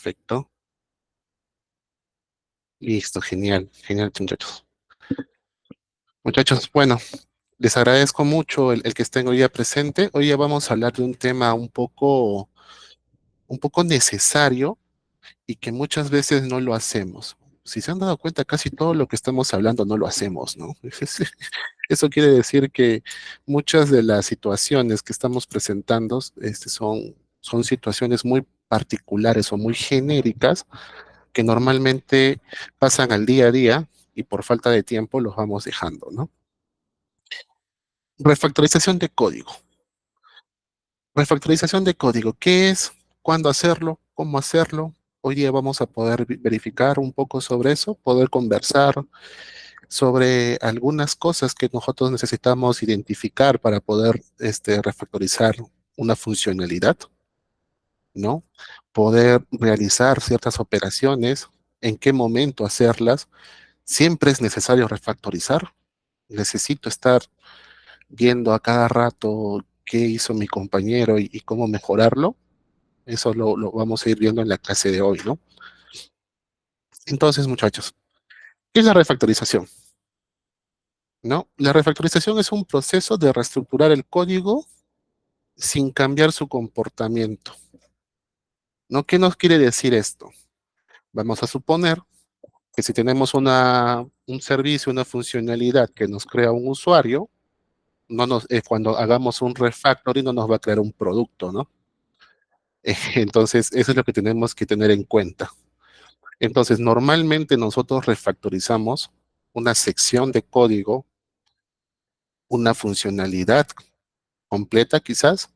Perfecto. Listo, genial, genial, muchachos. Muchachos, bueno, les agradezco mucho el que estén hoy día presente. Hoy ya vamos a hablar de un tema un poco necesario y que muchas veces no lo hacemos. Si se han dado cuenta, casi todo lo que estamos hablando no lo hacemos, ¿no? Eso quiere decir que muchas de las situaciones que estamos presentando son situaciones muy particulares o muy genéricas que normalmente pasan al día a día y por falta de tiempo los vamos dejando, ¿no? Refactorización de código. Refactorización de código, ¿qué es? ¿Cuándo hacerlo? ¿Cómo hacerlo? Hoy día vamos a poder verificar un poco sobre eso, poder conversar sobre algunas cosas que nosotros necesitamos identificar para poder refactorizar una funcionalidad, ¿no? Poder realizar ciertas operaciones, en qué momento hacerlas. Siempre es necesario refactorizar. Necesito estar viendo a cada rato qué hizo mi compañero y cómo mejorarlo. Eso lo vamos a ir viendo en la clase de hoy, ¿no? Entonces, muchachos, ¿qué es la refactorización? ¿No? La refactorización es un proceso de reestructurar el código sin cambiar su comportamiento, ¿no? ¿Qué nos quiere decir esto? Vamos a suponer que si tenemos un servicio, una funcionalidad que nos crea un usuario, cuando hagamos un refactoring no nos va a crear un producto, ¿no? Entonces, eso es lo que tenemos que tener en cuenta. Entonces, normalmente nosotros refactorizamos una sección de código, una funcionalidad completa quizás,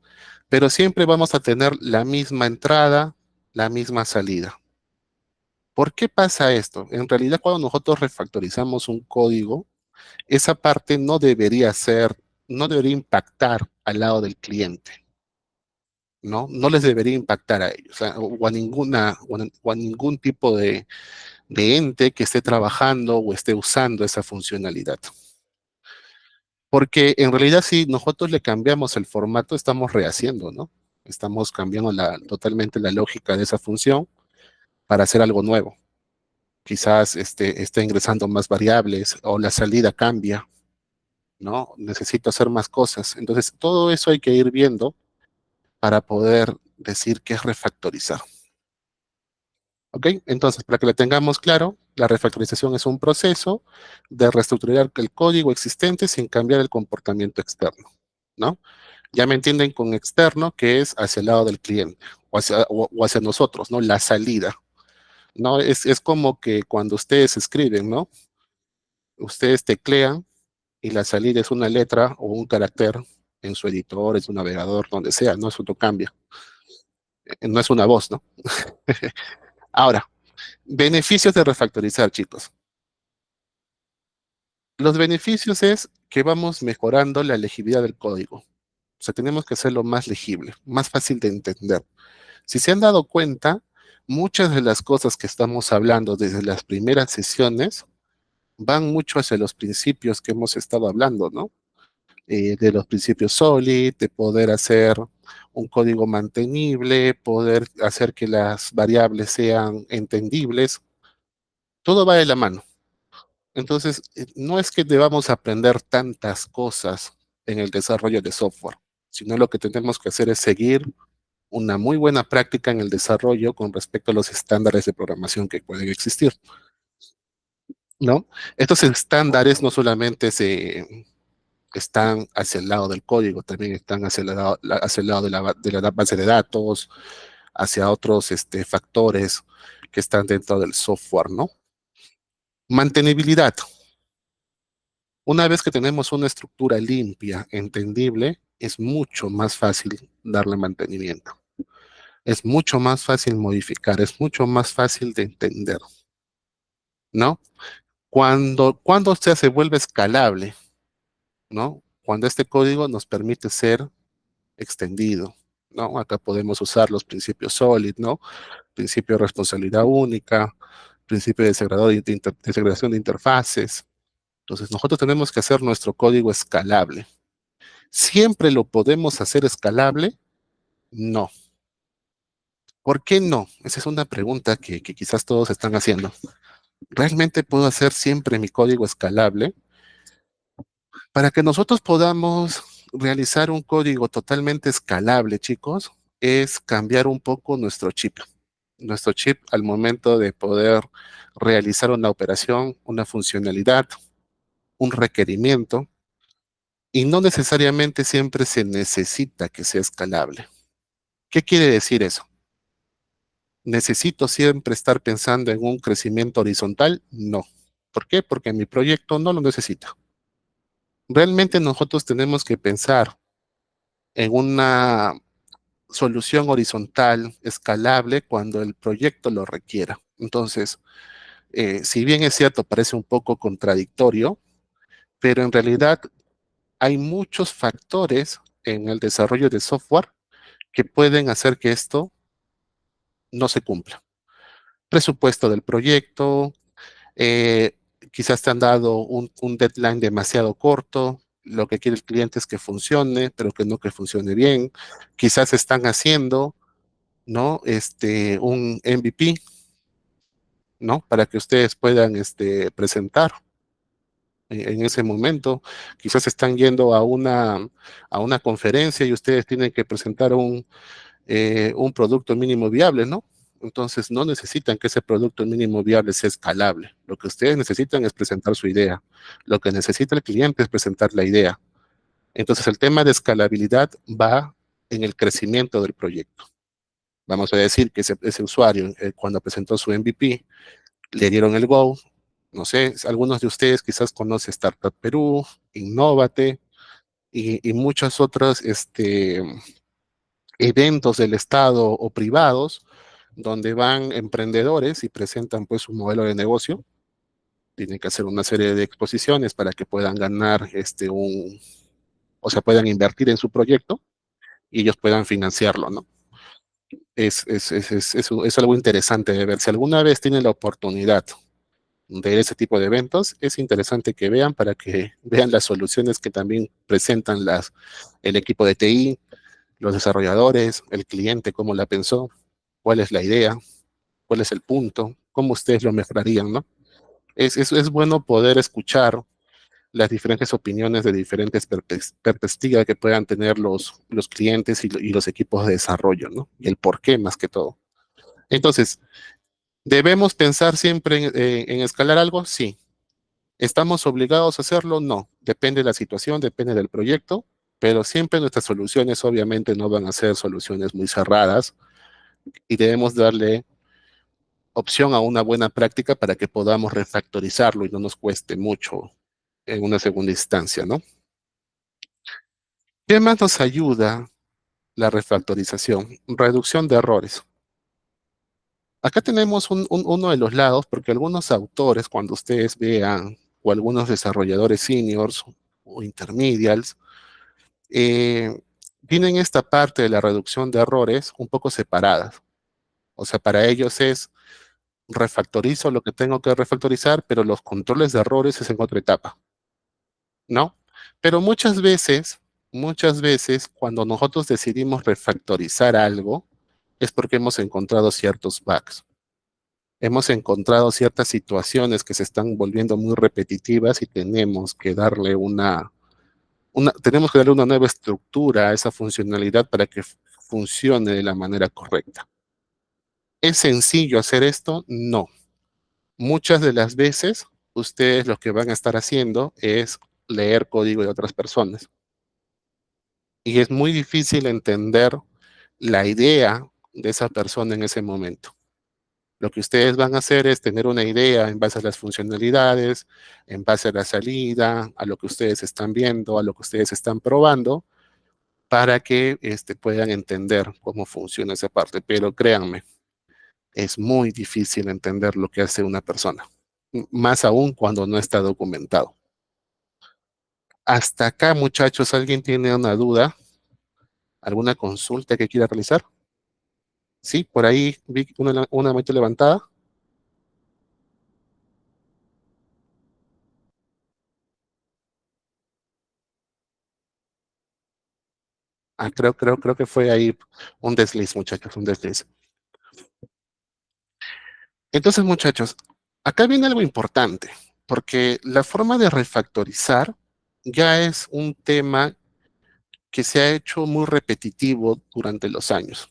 pero siempre vamos a tener la misma entrada, la misma salida. ¿Por qué pasa esto? En realidad, cuando nosotros refactorizamos un código, esa parte no debería impactar al lado del cliente. ¿No? No les debería impactar a ellos, o a o a ningún tipo de ente que esté trabajando o esté usando esa funcionalidad. Porque en realidad si nosotros le cambiamos el formato, estamos rehaciendo, ¿no? Estamos cambiando totalmente la lógica de esa función para hacer algo nuevo. Quizás esté ingresando más variables o la salida cambia, ¿no? Necesito hacer más cosas. Entonces, todo eso hay que ir viendo para poder decir qué es refactorizar. ¿Ok? Entonces, para que lo tengamos claro, la refactorización es un proceso de reestructurar el código existente sin cambiar el comportamiento externo, ¿no? Ya me entienden con externo, que es hacia el lado del cliente o hacia nosotros, ¿no? La salida, ¿no? Es como que cuando ustedes escriben, ¿no? Ustedes teclean y la salida es una letra o un carácter en su editor, en su navegador, donde sea, ¿no? Eso no cambia. No es una voz, ¿no? Ahora, beneficios de refactorizar, chicos. Los beneficios es que vamos mejorando la legibilidad del código. O sea, tenemos que hacerlo más legible, más fácil de entender. Si se han dado cuenta, muchas de las cosas que estamos hablando desde las primeras sesiones van mucho hacia los principios que hemos estado hablando, ¿no? De los principios SOLID, de poder hacer un código mantenible, poder hacer que las variables sean entendibles. Todo va de la mano. Entonces, no es que debamos aprender tantas cosas en el desarrollo de software, sino lo que tenemos que hacer es seguir una muy buena práctica en el desarrollo con respecto a los estándares de programación que pueden existir, ¿no? Estos estándares no solamente están hacia el lado del código, también están hacia el lado de la base de datos, hacia otros factores que están dentro del software, ¿no? Mantenibilidad. Una vez que tenemos una estructura limpia, entendible, es mucho más fácil darle mantenimiento. Es mucho más fácil modificar, es mucho más fácil de entender, ¿no? Cuando usted se vuelve escalable, ¿no? Cuando este código nos permite ser extendido, ¿no? Acá podemos usar los principios SOLID, ¿no? Principio de responsabilidad única, principio de degradación de interfaces. Entonces, nosotros tenemos que hacer nuestro código escalable. ¿Siempre lo podemos hacer escalable? No. ¿Por qué no? Esa es una pregunta que quizás todos están haciendo. ¿Realmente puedo hacer siempre mi código escalable? Para que nosotros podamos realizar un código totalmente escalable, chicos, es cambiar un poco nuestro chip. Nuestro chip al momento de poder realizar una operación, una funcionalidad, un requerimiento, y no necesariamente siempre se necesita que sea escalable. ¿Qué quiere decir eso? ¿Necesito siempre estar pensando en un crecimiento horizontal? No. ¿Por qué? Porque mi proyecto no lo necesita. Realmente nosotros tenemos que pensar en una solución horizontal, escalable, cuando el proyecto lo requiera. Entonces, si bien es cierto, parece un poco contradictorio, pero en realidad hay muchos factores en el desarrollo de software que pueden hacer que esto no se cumpla. Presupuesto del proyecto, eh, quizás te han dado un deadline demasiado corto, lo que quiere el cliente es que funcione, pero que no que funcione bien. Quizás están haciendo, ¿no? Un MVP, ¿no? Para que ustedes puedan presentar en ese momento. Quizás están yendo a una conferencia y ustedes tienen que presentar un producto mínimo viable, ¿no? Entonces no necesitan que ese producto mínimo viable sea escalable. Lo que ustedes necesitan es presentar su idea. Lo que necesita el cliente es presentar la idea. Entonces el tema de escalabilidad va en el crecimiento del proyecto. Vamos a decir que ese usuario, cuando presentó su MVP, le dieron el go. No sé, algunos de ustedes quizás conocen Startup Perú, Innovate y muchos otros eventos del Estado o privados donde van emprendedores y presentan pues un modelo de negocio. Tienen que hacer una serie de exposiciones para que puedan ganar o sea, puedan invertir en su proyecto y ellos puedan financiarlo, ¿no? Es algo interesante de ver. Si alguna vez tienen la oportunidad de ese tipo de eventos, es interesante que vean para que vean las soluciones que también presentan el equipo de TI, los desarrolladores, el cliente, cómo la pensó, cuál es la idea, cuál es el punto, cómo ustedes lo mejorarían, ¿no? Es bueno poder escuchar las diferentes opiniones de diferentes perspectivas que puedan tener los clientes y los equipos de desarrollo, ¿no? Y el por qué más que todo. Entonces, ¿debemos pensar siempre en escalar algo? Sí. ¿Estamos obligados a hacerlo? No. Depende de la situación, depende del proyecto, pero siempre nuestras soluciones obviamente no van a ser soluciones muy cerradas y debemos darle opción a una buena práctica para que podamos refactorizarlo y no nos cueste mucho en una segunda instancia, ¿no? ¿Qué más nos ayuda la refactorización? Reducción de errores. Acá tenemos uno de los lados, porque algunos autores, cuando ustedes vean, o algunos desarrolladores seniors o intermedials, eh, tienen esta parte de la reducción de errores un poco separadas. O sea, para ellos es refactorizo lo que tengo que refactorizar, pero los controles de errores es en otra etapa, ¿no? Pero muchas veces, cuando nosotros decidimos refactorizar algo, es porque hemos encontrado ciertos bugs. Hemos encontrado ciertas situaciones que se están volviendo muy repetitivas y tenemos que darle una nueva estructura a esa funcionalidad para que funcione de la manera correcta. ¿Es sencillo hacer esto? No. Muchas de las veces, ustedes lo que van a estar haciendo es leer código de otras personas. Y es muy difícil entender la idea de esa persona en ese momento. Lo que ustedes van a hacer es tener una idea en base a las funcionalidades, en base a la salida, a lo que ustedes están viendo, a lo que ustedes están probando, para que puedan entender cómo funciona esa parte. Pero créanme, es muy difícil entender lo que hace una persona, más aún cuando no está documentado. Hasta acá, muchachos, ¿alguien tiene una duda? ¿Alguna consulta que quiera realizar? Sí, por ahí vi una manito levantada. Creo que fue ahí un desliz, muchachos, un desliz. Entonces, muchachos, acá viene algo importante, porque la forma de refactorizar ya es un tema que se ha hecho muy repetitivo durante los años.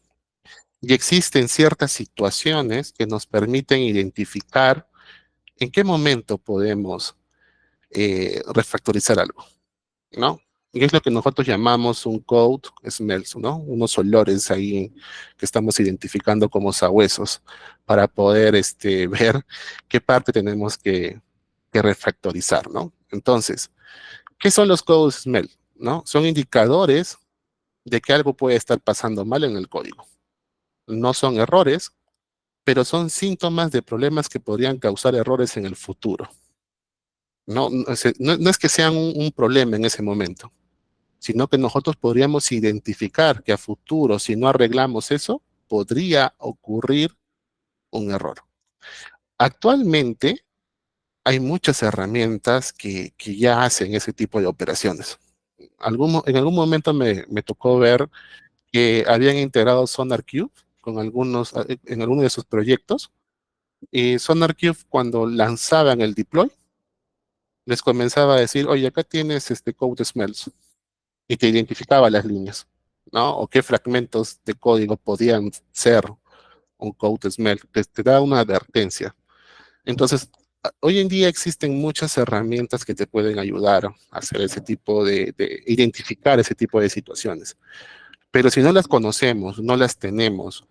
Y existen ciertas situaciones que nos permiten identificar en qué momento podemos refactorizar algo, ¿no? Y es lo que nosotros llamamos un code smells, ¿no? Unos olores ahí que estamos identificando como sabuesos para poder ver qué parte tenemos que refactorizar, ¿no? Entonces, ¿qué son los code smells? ¿No? Son indicadores de que algo puede estar pasando mal en el código. No son errores, pero son síntomas de problemas que podrían causar errores en el futuro. No, no es que sean un problema en ese momento, sino que nosotros podríamos identificar que a futuro, si no arreglamos eso, podría ocurrir un error. Actualmente hay muchas herramientas que ya hacen ese tipo de operaciones. En algún momento me tocó ver que habían integrado SonarQube con en algunos de sus proyectos. Y SonarQube, cuando lanzaban el deploy, les comenzaba a decir, oye, acá tienes este code smells, y te identificaba las líneas, ¿no? O qué fragmentos de código podían ser un code smell, te da una advertencia. Entonces, hoy en día existen muchas herramientas que te pueden ayudar a hacer ese tipo de identificar ese tipo de situaciones. Pero si no las conocemos, no las tenemos,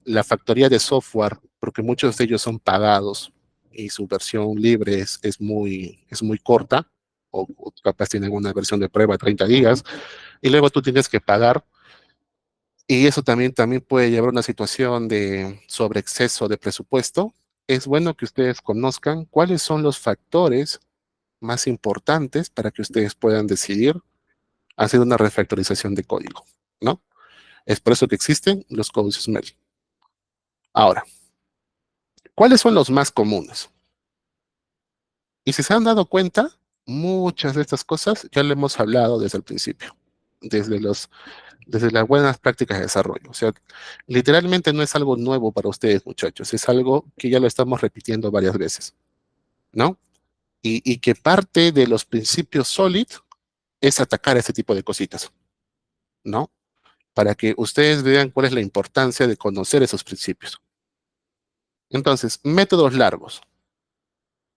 la factoría de software, porque muchos de ellos son pagados y su versión libre es muy corta, o capaz tienen una versión de prueba 30 días, y luego tú tienes que pagar, y eso también puede llevar a una situación de sobreexceso de presupuesto. Es bueno que ustedes conozcan cuáles son los factores más importantes para que ustedes puedan decidir hacer una refactorización de código, ¿no? Es por eso que existen los code smell. Ahora, ¿cuáles son los más comunes? Y si se han dado cuenta, muchas de estas cosas ya lo hemos hablado desde el principio, desde desde las buenas prácticas de desarrollo. O sea, literalmente no es algo nuevo para ustedes, muchachos, es algo que ya lo estamos repitiendo varias veces, ¿no? Y que parte de los principios SOLID es atacar ese tipo de cositas, ¿no? Para que ustedes vean cuál es la importancia de conocer esos principios. Entonces, métodos largos.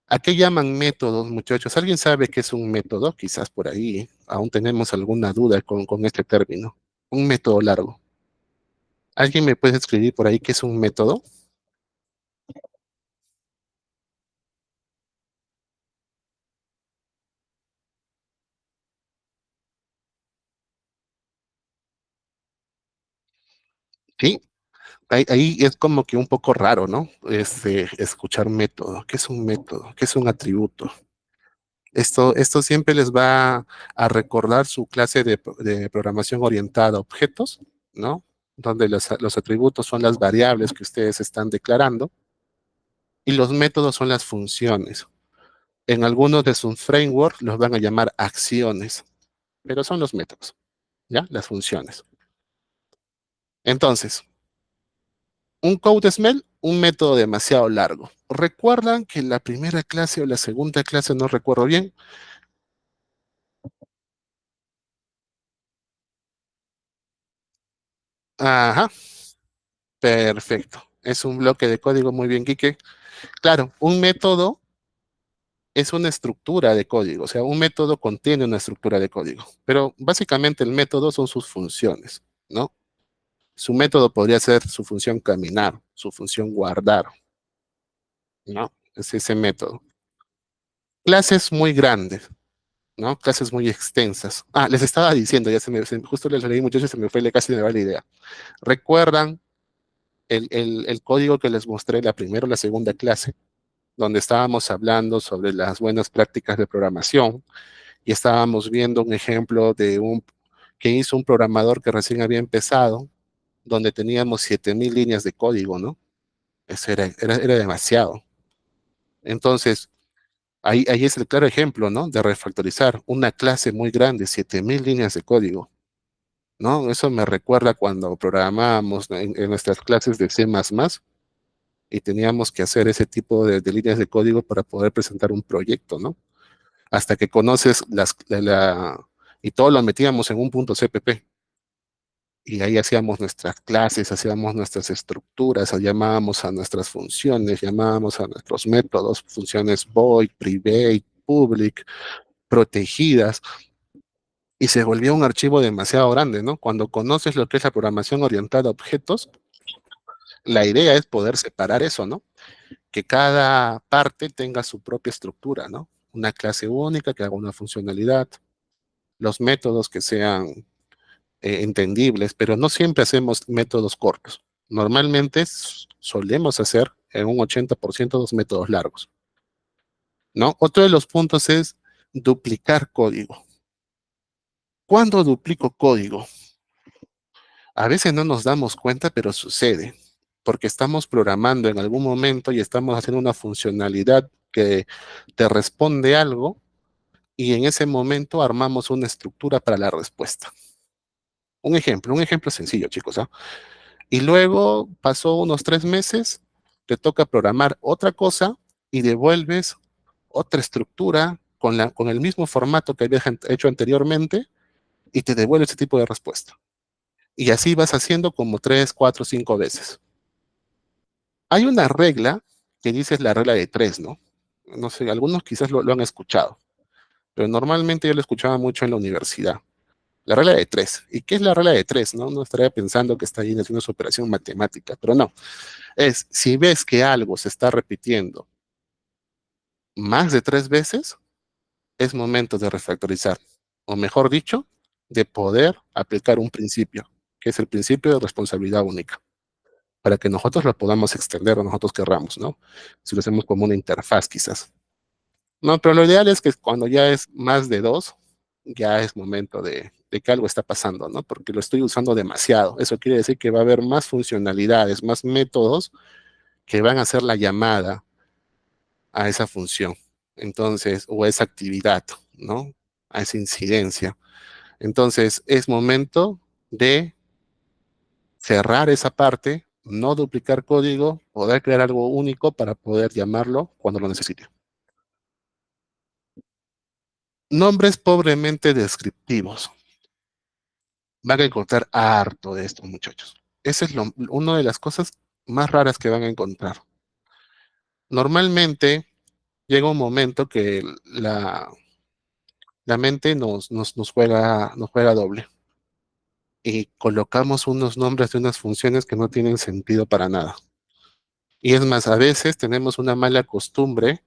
¿A qué llaman métodos, muchachos? ¿Alguien sabe qué es un método? Quizás por ahí aún tenemos alguna duda con este término. Un método largo. ¿Alguien me puede escribir por ahí qué es un método? Sí, ahí es como que un poco raro, ¿no? Escuchar método. ¿Qué es un método? ¿Qué es un atributo? Esto siempre les va a recordar su clase de programación orientada a objetos, ¿no? Donde los atributos son las variables que ustedes están declarando y los métodos son las funciones. En algunos de sus frameworks los van a llamar acciones, pero son los métodos, ¿ya? Las funciones. Entonces, un code smell, un método demasiado largo. ¿Recuerdan que en la primera clase o la segunda clase, no recuerdo bien? Ajá, perfecto. Es un bloque de código muy bien, Quique. Claro, un método es una estructura de código, o sea, un método contiene una estructura de código, pero básicamente el método son sus funciones, ¿no? Su método podría ser su función caminar, su función guardar, ¿no? Es ese método. Clases muy grandes, ¿no? Clases muy extensas. Ah, les estaba diciendo, ya justo les leí muchachos, se me fue, casi me va la idea. ¿Recuerdan el código que les mostré la primera o la segunda clase, donde estábamos hablando sobre las buenas prácticas de programación y estábamos viendo un ejemplo que hizo un programador que recién había empezado, donde teníamos 7000 líneas de código, ¿no? Eso era demasiado. Entonces, ahí es el claro ejemplo, ¿no? De refactorizar una clase muy grande, 7000 líneas de código, ¿no? Eso me recuerda cuando programábamos en nuestras clases de C++, y teníamos que hacer ese tipo de líneas de código para poder presentar un proyecto, ¿no? Hasta que conoces y todo lo metíamos en un punto CPP. Y ahí hacíamos nuestras clases, hacíamos nuestras estructuras, llamábamos a nuestras funciones, llamábamos a nuestros métodos, funciones void, private, public, protegidas, y se volvía un archivo demasiado grande, ¿no? Cuando conoces lo que es la programación orientada a objetos, la idea es poder separar eso, ¿no? Que cada parte tenga su propia estructura, ¿no? Una clase única que haga una funcionalidad, los métodos que sean entendibles, pero no siempre hacemos métodos cortos. Normalmente solemos hacer en un 80% los métodos largos, ¿no? Otro de los puntos es duplicar código. ¿Cuándo duplico código? A veces no nos damos cuenta, pero sucede, porque estamos programando en algún momento y estamos haciendo una funcionalidad que te responde algo y en ese momento armamos una estructura para la respuesta. Un ejemplo sencillo, chicos, ¿ah? Y luego pasó unos 3 meses, te toca programar otra cosa y devuelves otra estructura con el mismo formato que habías hecho anteriormente y te devuelve ese tipo de respuesta. Y así vas haciendo como 3, 4, 5 veces. Hay una regla que dice es la regla de 3, ¿no? No sé, algunos quizás lo han escuchado, pero normalmente yo lo escuchaba mucho en la universidad. La regla de 3. ¿Y qué es la regla de 3? No, no estaría pensando que está ahí haciendo su operación matemática, pero no. Es, si ves que algo se está repitiendo más de 3 veces, es momento de refactorizar. O mejor dicho, de poder aplicar un principio, que es el principio de responsabilidad única, para que nosotros lo podamos extender o nosotros querramos, ¿no? Si lo hacemos como una interfaz quizás. No, pero lo ideal es que cuando ya es más de 2, ya es momento de que algo está pasando, ¿no? Porque lo estoy usando demasiado. Eso quiere decir que va a haber más funcionalidades, más métodos que van a hacer la llamada a esa función. Entonces, o a esa actividad, ¿no? A esa incidencia. Entonces, es momento de cerrar esa parte, no duplicar código, poder crear algo único para poder llamarlo cuando lo necesite. Nombres pobremente descriptivos. Van a encontrar harto de esto, muchachos. Esa es una de las cosas más raras que van a encontrar. Normalmente llega un momento que la mente nos juega doble y colocamos unos nombres de unas funciones que no tienen sentido para nada. Y es más, a veces tenemos una mala costumbre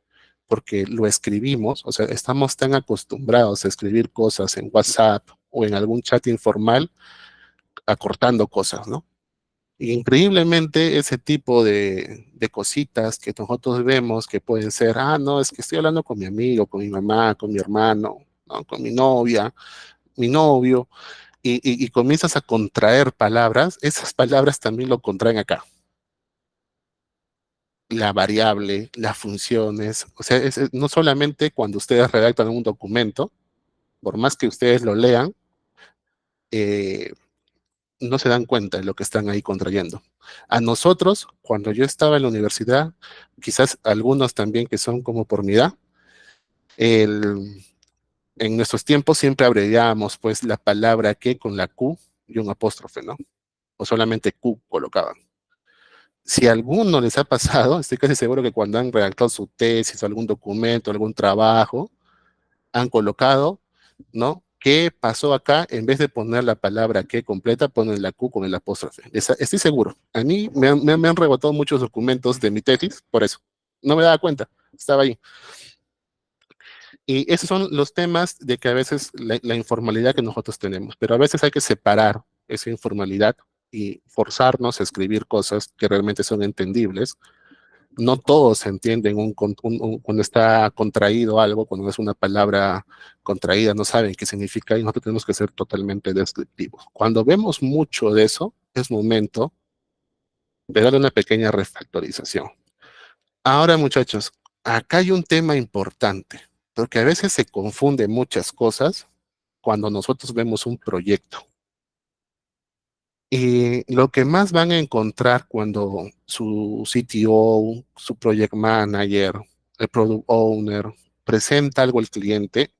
porque lo escribimos, o sea, estamos tan acostumbrados a escribir cosas en WhatsApp o en algún chat informal, acortando cosas, ¿no? Y increíblemente ese tipo de cositas que nosotros vemos que pueden ser, ah, no, es que estoy hablando con mi amigo, con mi mamá, con mi hermano, ¿no? Con mi novia, mi novio, y comienzas a contraer palabras, esas palabras también lo contraen acá. La variable, las funciones, o sea, no solamente cuando ustedes redactan un documento, por más que ustedes lo lean, eh, no se dan cuenta de lo que están ahí contrayendo. A nosotros, cuando yo estaba en la universidad, quizás algunos también que son como por mi edad, el, en nuestros tiempos siempre abreviábamos pues la palabra que con la Q y un apóstrofe, ¿no? O solamente Q colocaban. Si a alguno les ha pasado, estoy casi seguro que cuando han redactado su tesis, algún documento, algún trabajo, han colocado, ¿no? ¿Qué pasó acá? En vez de poner la palabra que completa, ponen la Q con el apóstrofe. Estoy seguro. A mí me han rebotado muchos documentos de mi tesis por eso. No me daba cuenta. Estaba ahí. Y esos son los temas de que a veces la informalidad que nosotros tenemos, pero a veces hay que separar esa informalidad y forzarnos a escribir cosas que realmente son entendibles. No todos entienden cuando está contraído algo, cuando es una palabra contraída, no saben qué significa y nosotros tenemos que ser totalmente descriptivos. Cuando vemos mucho de eso, es momento de darle una pequeña refactorización. Ahora, muchachos, acá hay un tema importante, porque a veces se confunde muchas cosas cuando nosotros vemos un proyecto. Y lo que más van a encontrar cuando su CTO, su project manager, el product owner presenta algo al cliente,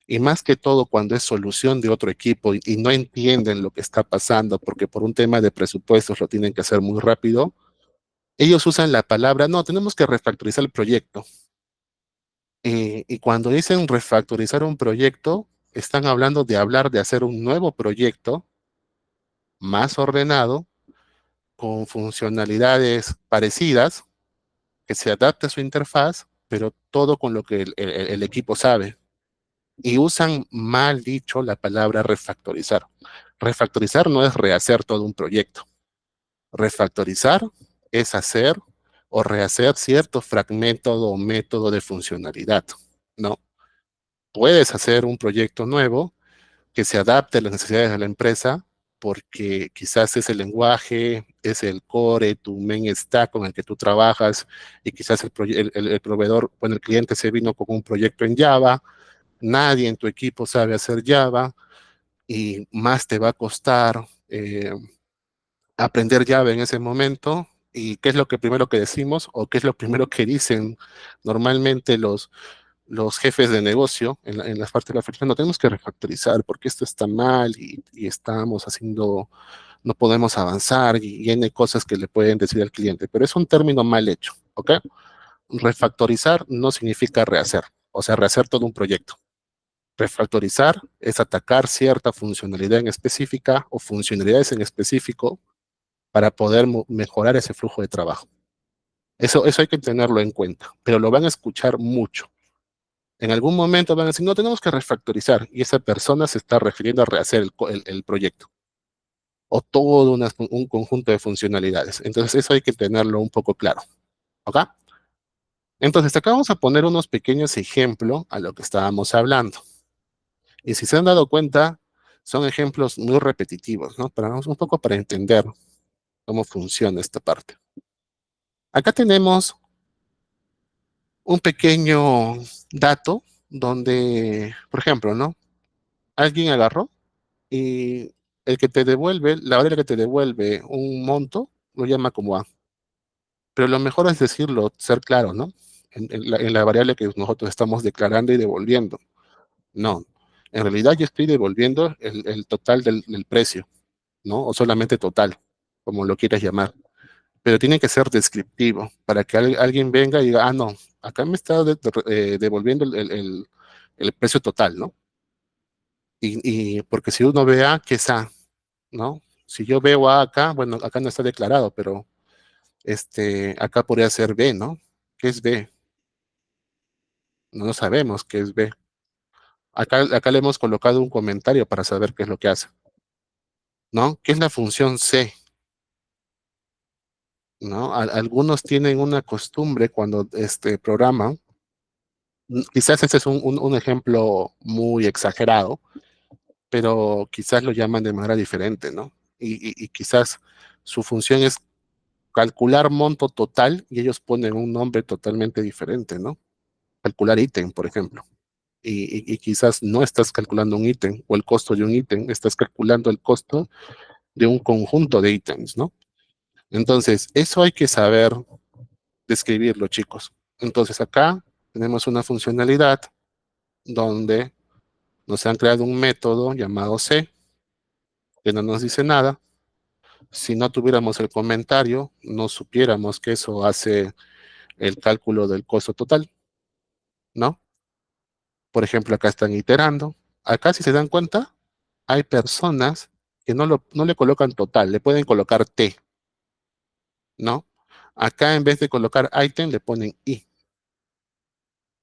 y más que todo cuando es solución de otro equipo y no entienden lo que está pasando porque por un tema de presupuestos lo tienen que hacer muy rápido, ellos usan la palabra, no, tenemos que refactorizar el proyecto. Y cuando dicen refactorizar un proyecto, están hablando de hablar de hacer un nuevo proyecto más ordenado, con funcionalidades parecidas, que se adapte a su interfaz, pero todo con lo que el equipo sabe. Y usan mal dicho la palabra refactorizar. Refactorizar no es rehacer todo un proyecto. Refactorizar es hacer o rehacer cierto fragmento o método de funcionalidad, ¿no? Puedes hacer un proyecto nuevo que se adapte a las necesidades de la empresa, porque quizás es el lenguaje, es el core, tu main stack con el que tú trabajas, y quizás el proveedor, bueno, el cliente se vino con un proyecto en Java, nadie en tu equipo sabe hacer Java, y más te va a costar aprender Java en ese momento. ¿Y qué es lo que primero que decimos o qué es lo primero que dicen normalmente los jefes de negocio en las partes de la oficina? No, tenemos que refactorizar porque esto está mal y estamos haciendo, no podemos avanzar y N cosas que le pueden decir al cliente, pero es un término mal hecho, ¿ok? Refactorizar no significa rehacer, o sea, rehacer todo un proyecto. Refactorizar es atacar cierta funcionalidad en específica o funcionalidades en específico para poder mejorar ese flujo de trabajo. Eso hay que tenerlo en cuenta, pero lo van a escuchar mucho. En algún momento van a decir, no, tenemos que refactorizar, y esa persona se está refiriendo a rehacer el proyecto o todo un conjunto de funcionalidades. Entonces, eso hay que tenerlo un poco claro. ¿Ok? Entonces, acá vamos a poner unos pequeños ejemplos a lo que estábamos hablando. Y si se han dado cuenta, son ejemplos muy repetitivos, ¿no? Para un poco para entender cómo funciona esta parte. Acá tenemos un pequeño dato donde, por ejemplo, ¿no? Alguien agarró y el que te devuelve, la variable que te devuelve un monto, lo llama como A. Pero lo mejor es decirlo, ser claro, ¿no? En la variable que nosotros estamos declarando y devolviendo. No, en realidad yo estoy devolviendo el total del precio, ¿no? O solamente total, como lo quieras llamar. Pero tiene que ser descriptivo para que alguien venga y diga, ah, no, acá me está devolviendo el precio total, ¿no? Y porque si uno ve A, ¿qué es A? ¿No? Si yo veo A acá, bueno, acá no está declarado, pero acá podría ser B, ¿no? ¿Qué es B? No lo sabemos qué es B. Acá le hemos colocado un comentario para saber qué es lo que hace, ¿no? ¿Qué es la función C? ¿No? Algunos tienen una costumbre cuando programan, quizás ese es un ejemplo muy exagerado, pero quizás lo llaman de manera diferente, ¿no? Y quizás su función es calcular monto total y ellos ponen un nombre totalmente diferente, ¿no? Calcular ítem, por ejemplo. Y quizás no estás calculando un ítem o el costo de un ítem, estás calculando el costo de un conjunto de ítems, ¿no? Entonces, eso hay que saber describirlo, chicos. Entonces, acá tenemos una funcionalidad donde nos han creado un método llamado C, que no nos dice nada. Si no tuviéramos el comentario, no supiéramos que eso hace el cálculo del costo total, ¿no? Por ejemplo, acá están iterando. Acá, si se dan cuenta, hay personas que no le colocan total, le pueden colocar T, ¿no? Acá, en vez de colocar item, le ponen I.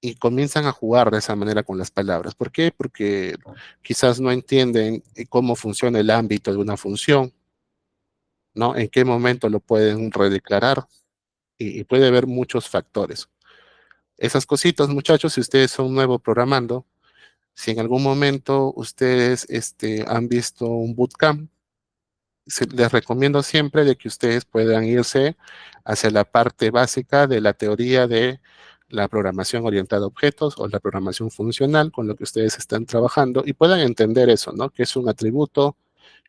Y comienzan a jugar de esa manera con las palabras. ¿Por qué? Porque quizás no entienden cómo funciona el ámbito de una función, ¿no? En qué momento lo pueden redeclarar, y puede haber muchos factores. Esas cositas, muchachos, si ustedes son nuevos programando, si en algún momento ustedes han visto un bootcamp, les recomiendo siempre de que ustedes puedan irse hacia la parte básica de la teoría de la programación orientada a objetos o la programación funcional con lo que ustedes están trabajando y puedan entender eso, ¿no? ¿Qué es un atributo?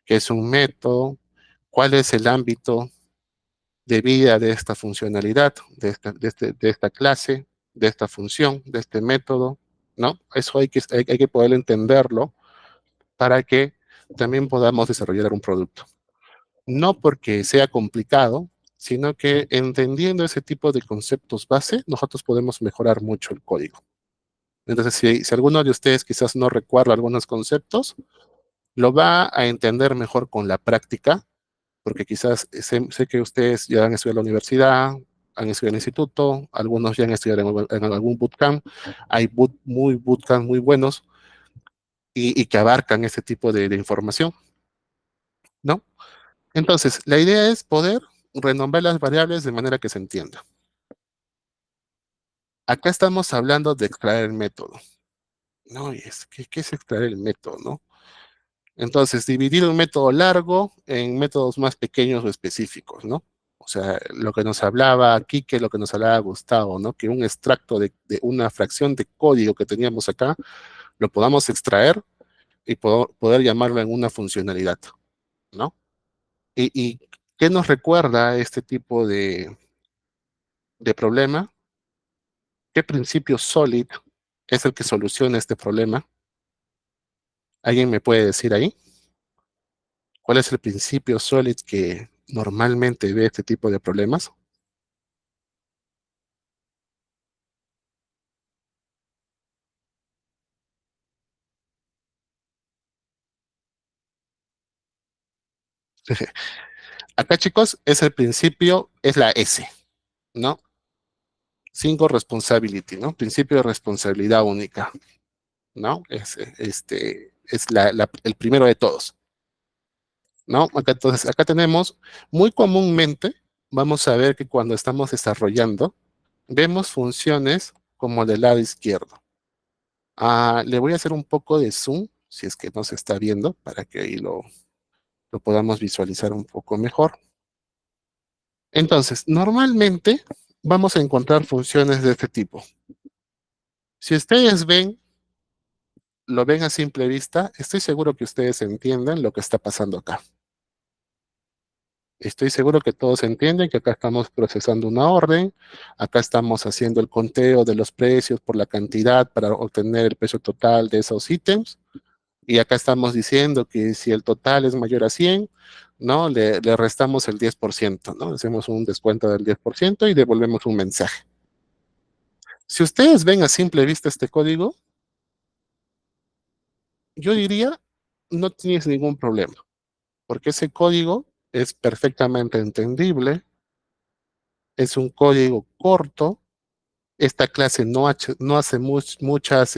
qué es un método, cuál es el ámbito de vida de esta funcionalidad, de esta clase, de esta función, de este método, ¿no? Eso hay que poder entenderlo para que también podamos desarrollar un producto. No porque sea complicado, sino que entendiendo ese tipo de conceptos base, nosotros podemos mejorar mucho el código. Entonces, si alguno de ustedes quizás no recuerda algunos conceptos, lo va a entender mejor con la práctica, porque quizás sé que ustedes ya han estudiado en la universidad, han estudiado en el instituto, algunos ya han estudiado en algún bootcamp. Hay bootcamp muy buenos y que abarcan ese tipo de información, ¿no? Entonces, la idea es poder renombrar las variables de manera que se entienda. Acá estamos hablando de extraer el método. No, ¿qué es extraer el método, no? Entonces, dividir un método largo en métodos más pequeños o específicos, ¿no? O sea, lo que nos hablaba aquí, que lo que nos hablaba Gustavo, ¿no? Que un extracto de una fracción de código que teníamos acá, lo podamos extraer y poder llamarlo en una funcionalidad, ¿no? Y ¿qué nos recuerda este tipo de problema? ¿Qué principio SOLID es el que soluciona este problema? ¿Alguien me puede decir ahí? ¿Cuál es el principio SOLID que normalmente ve este tipo de problemas? Acá, chicos, es el principio, es la S, ¿no? Single responsibility, ¿no? Principio de responsabilidad única, ¿no? Es el primero de todos, ¿no? Entonces, acá tenemos, muy comúnmente, vamos a ver que cuando estamos desarrollando, vemos funciones como del lado izquierdo. Le voy a hacer un poco de zoom, si es que no se está viendo, para que ahí lo podamos visualizar un poco mejor. Entonces, normalmente vamos a encontrar funciones de este tipo. Si ustedes lo ven a simple vista, estoy seguro que ustedes entienden lo que está pasando acá. Estoy seguro que todos entienden que acá estamos procesando una orden, acá estamos haciendo el conteo de los precios por la cantidad para obtener el precio total de esos ítems, y acá estamos diciendo que si el total es mayor a 100, ¿no? Le restamos el 10%, ¿no? Hacemos un descuento del 10% y devolvemos un mensaje. Si ustedes ven a simple vista este código, yo diría, no tienes ningún problema, porque ese código es perfectamente entendible, es un código corto, esta clase no hace muchas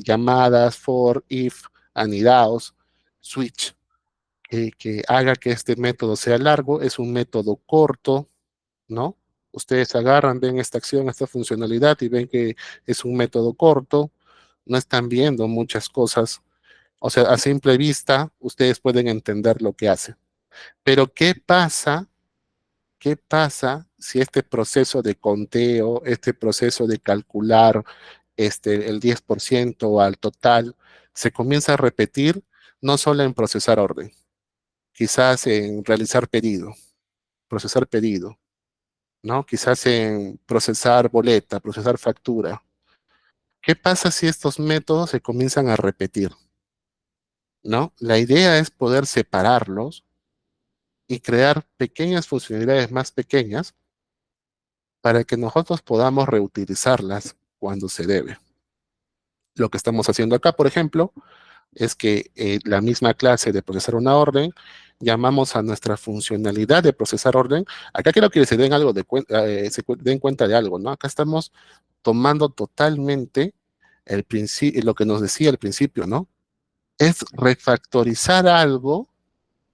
llamadas for, if, anidados, switch, que haga que este método sea largo, es un método corto, ¿no? Ustedes agarran, ven esta acción, esta funcionalidad y ven que es un método corto, no están viendo muchas cosas. O sea, a simple vista, ustedes pueden entender lo que hace. Pero ¿qué pasa? ¿Qué pasa si este proceso de conteo, este proceso de calcular el 10% al total, se comienza a repetir no solo en procesar orden, quizás en realizar pedido, procesar pedido, ¿no? Quizás en procesar boleta, procesar factura. ¿Qué pasa si estos métodos se comienzan a repetir? ¿No? La idea es poder separarlos y crear pequeñas funcionalidades más pequeñas para que nosotros podamos reutilizarlas cuando se debe. Lo que estamos haciendo acá, por ejemplo, es que la misma clase de procesar una orden, llamamos a nuestra funcionalidad de procesar orden. Acá quiero que se den algo den cuenta de algo, ¿no? Acá estamos tomando totalmente lo que nos decía al principio, ¿no? Es refactorizar algo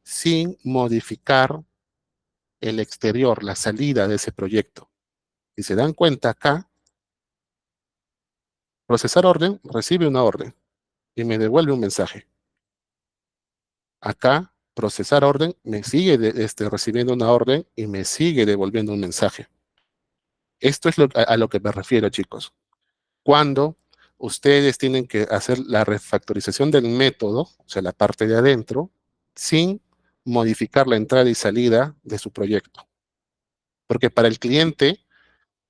sin modificar el exterior, la salida de ese proyecto. Si se dan cuenta acá, procesar orden recibe una orden y me devuelve un mensaje. Acá, procesar orden me sigue recibiendo una orden y me sigue devolviendo un mensaje. Esto es a lo que me refiero, chicos. Cuando ustedes tienen que hacer la refactorización del método, o sea, la parte de adentro, sin modificar la entrada y salida de su proyecto. Porque para el cliente,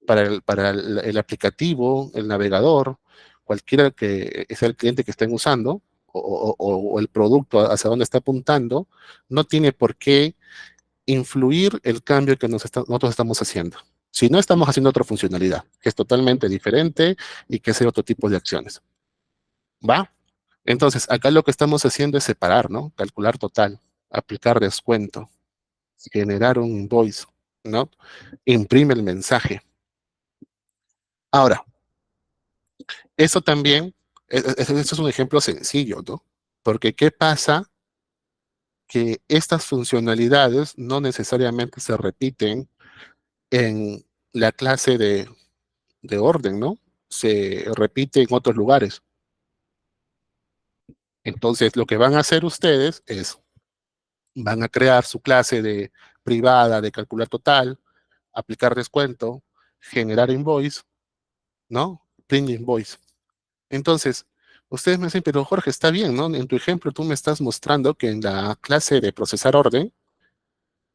para el aplicativo, el navegador, cualquiera que sea el cliente que estén usando, o el producto hacia dónde está apuntando, no tiene por qué influir el cambio que nosotros estamos haciendo. Si no estamos haciendo otra funcionalidad, que es totalmente diferente y que hace otro tipo de acciones. ¿Va? Entonces, acá lo que estamos haciendo es separar, ¿no? Calcular total, aplicar descuento, generar un invoice, ¿no? Imprime el mensaje. Ahora, eso también, eso es un ejemplo sencillo, ¿no? Porque ¿qué pasa? Que estas funcionalidades no necesariamente se repiten en la clase de orden, ¿no? Se repite en otros lugares. Entonces, lo que van a hacer ustedes es, van a crear su clase de privada de calcular total, aplicar descuento, generar invoice, ¿no? Print invoice. Entonces, ustedes me dicen, pero Jorge, está bien, ¿no? En tu ejemplo tú me estás mostrando que en la clase de procesar orden,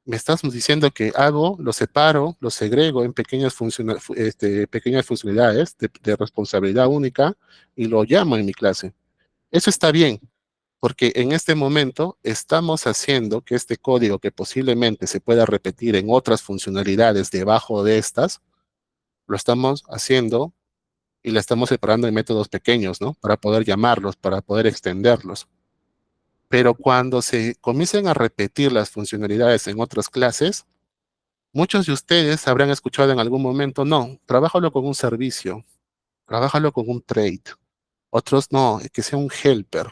me estás diciendo que hago, lo separo, lo segrego en pequeñas funcionalidades de responsabilidad única y lo llamo en mi clase. Eso está bien, porque en este momento estamos haciendo que este código que posiblemente se pueda repetir en otras funcionalidades debajo de estas, lo estamos haciendo y la estamos separando en métodos pequeños, ¿no? Para poder llamarlos, para poder extenderlos. Pero cuando se comiencen a repetir las funcionalidades en otras clases, muchos de ustedes habrán escuchado en algún momento, no, trabájalo con un servicio, trabájalo con un trade. Otros no, que sea un helper.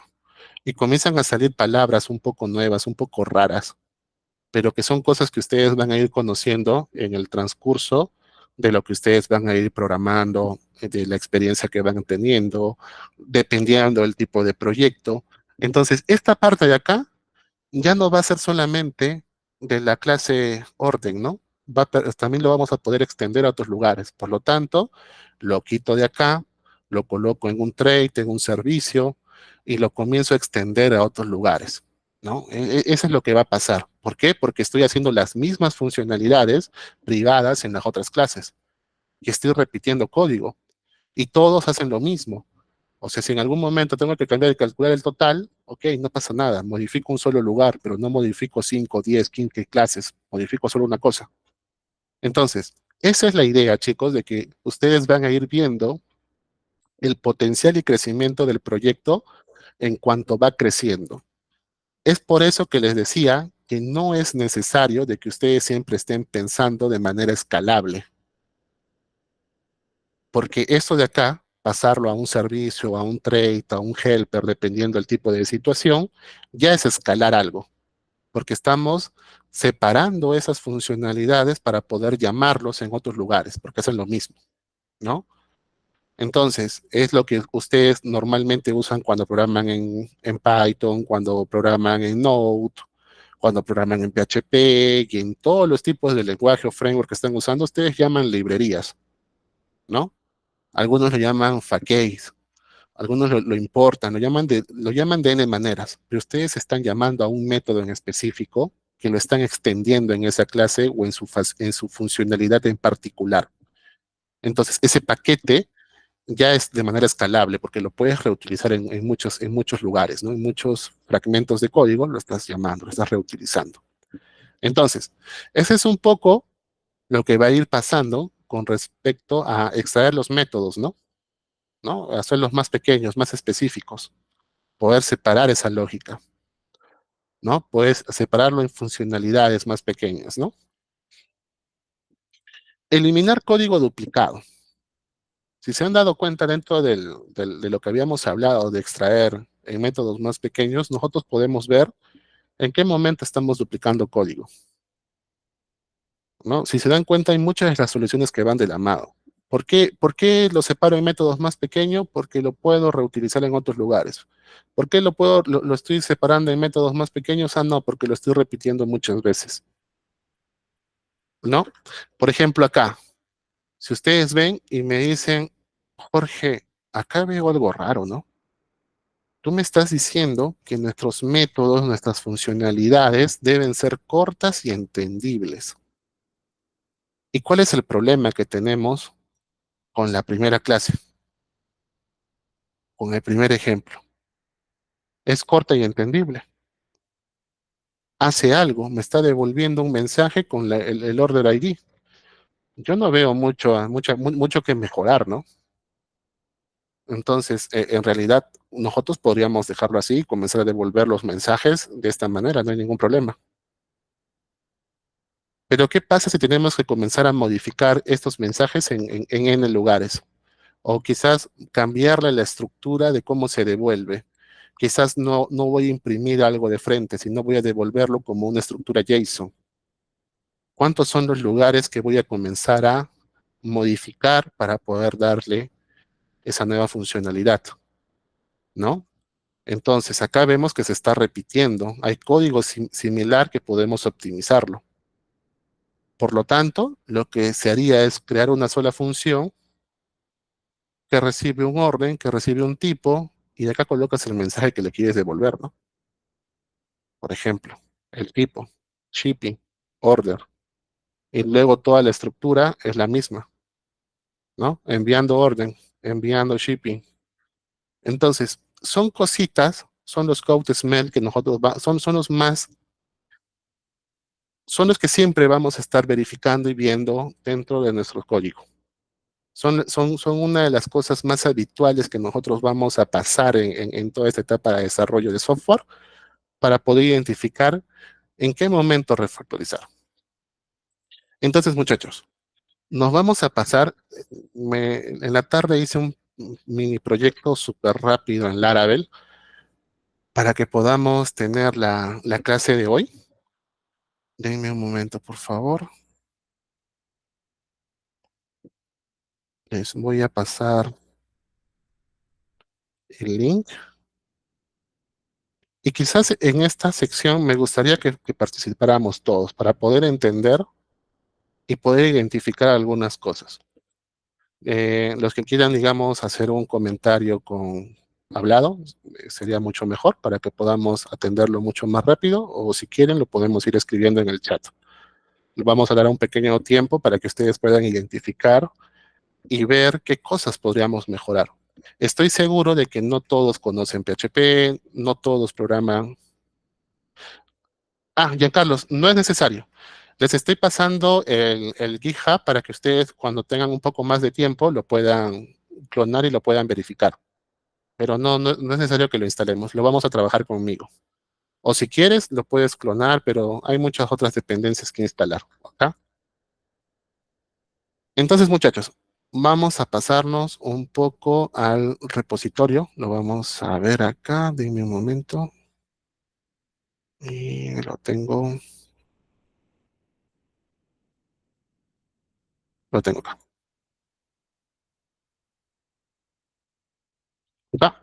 Y comienzan a salir palabras un poco nuevas, un poco raras, pero que son cosas que ustedes van a ir conociendo en el transcurso de lo que ustedes van a ir programando, de la experiencia que van teniendo, dependiendo del tipo de proyecto. Entonces, esta parte de acá ya no va a ser solamente de la clase orden, ¿no? También lo vamos a poder extender a otros lugares. Por lo tanto, lo quito de acá, lo coloco en un trade, en un servicio, y lo comienzo a extender a otros lugares, ¿no? Eso es lo que va a pasar. ¿Por qué? Porque estoy haciendo las mismas funcionalidades privadas en las otras clases y estoy repitiendo código y todos hacen lo mismo. O sea, si en algún momento tengo que cambiar y calcular el total, ok, no pasa nada, modifico un solo lugar, pero no modifico 5, 10, 15 clases, modifico solo una cosa. Entonces, esa es la idea, chicos, de que ustedes van a ir viendo el potencial y crecimiento del proyecto en cuanto va creciendo. Es por eso que les decía que no es necesario de que ustedes siempre estén pensando de manera escalable, porque esto de acá, pasarlo a un servicio, a un trade, a un helper, dependiendo del tipo de situación, ya es escalar algo, porque estamos separando esas funcionalidades para poder llamarlos en otros lugares, porque hacen lo mismo, ¿no? Entonces, es lo que ustedes normalmente usan cuando programan en Python, cuando programan en Node, cuando programan en PHP y en todos los tipos de lenguaje o framework que están usando, ustedes llaman librerías, ¿no? Algunos lo llaman facades, algunos lo importan, lo llaman de N maneras, pero ustedes están llamando a un método en específico que lo están extendiendo en esa clase o en su funcionalidad en particular. Entonces, ese paquete ya es de manera escalable porque lo puedes reutilizar en muchos lugares, ¿no? En muchos fragmentos de código lo estás llamando, lo estás reutilizando. Entonces, ese es un poco lo que va a ir pasando con respecto a extraer los métodos, ¿no? ¿No? Hacerlos más pequeños, más específicos, poder separar esa lógica, ¿no? Puedes separarlo en funcionalidades más pequeñas, ¿no? Eliminar código duplicado. Si se han dado cuenta dentro de lo que habíamos hablado de extraer en métodos más pequeños, nosotros podemos ver en qué momento estamos duplicando código, ¿no? Si se dan cuenta, hay muchas de las soluciones que van de la mano. ¿Por qué lo separo en métodos más pequeños? Porque lo puedo reutilizar en otros lugares. ¿Por qué lo estoy separando en métodos más pequeños? Ah, no, porque lo estoy repitiendo muchas veces, ¿no? Por ejemplo, acá, si ustedes ven y me dicen, Jorge, acá veo algo raro, ¿no? Tú me estás diciendo que nuestros métodos, nuestras funcionalidades deben ser cortas y entendibles. ¿Y cuál es el problema que tenemos con la primera clase, con el primer ejemplo? Es corta y entendible. Hace algo, me está devolviendo un mensaje con el order ID. Yo no veo mucho que mejorar, ¿no? Entonces, en realidad, nosotros podríamos dejarlo así y comenzar a devolver los mensajes de esta manera, no hay ningún problema. Pero, ¿qué pasa si tenemos que comenzar a modificar estos mensajes en N lugares? O quizás cambiarle la estructura de cómo se devuelve. Quizás no voy a imprimir algo de frente, sino voy a devolverlo como una estructura JSON. ¿Cuántos son los lugares que voy a comenzar a modificar para poder darle esa nueva funcionalidad? ¿No? Entonces, acá vemos que se está repitiendo. Hay código similar que podemos optimizarlo. Por lo tanto, lo que se haría es crear una sola función que recibe un orden, que recibe un tipo, y de acá colocas el mensaje que le quieres devolver, ¿no? Por ejemplo, el tipo, shipping, order, y luego toda la estructura es la misma, ¿no? Enviando orden, enviando shipping. Entonces, son cositas, son los code smell que nosotros son los más, son los que siempre vamos a estar verificando y viendo dentro de nuestro código. Son una de las cosas más habituales que nosotros vamos a pasar en toda esta etapa de desarrollo de software para poder identificar en qué momento refactorizar. Entonces, muchachos, nos vamos a pasar, en la tarde hice un mini proyecto súper rápido en Laravel para que podamos tener la clase de hoy. Denme un momento, por favor. Les voy a pasar el link. Y quizás en esta sección me gustaría que participáramos todos para poder entender y poder identificar algunas cosas. Los que quieran, digamos, hacer un comentario con hablado, sería mucho mejor para que podamos atenderlo mucho más rápido, o si quieren, lo podemos ir escribiendo en el chat. Vamos a dar un pequeño tiempo para que ustedes puedan identificar y ver qué cosas podríamos mejorar. Estoy seguro de que no todos conocen PHP, no todos programan. Ah, Giancarlos, no es necesario. Les estoy pasando el GitHub para que ustedes, cuando tengan un poco más de tiempo, lo puedan clonar y lo puedan verificar. Pero no es necesario que lo instalemos, lo vamos a trabajar conmigo. O si quieres, lo puedes clonar, pero hay muchas otras dependencias que instalar. ¿Ok? Entonces, muchachos, vamos a pasarnos un poco al repositorio. Lo vamos a ver acá, denme un momento. Y lo tengo acá. ¿Va?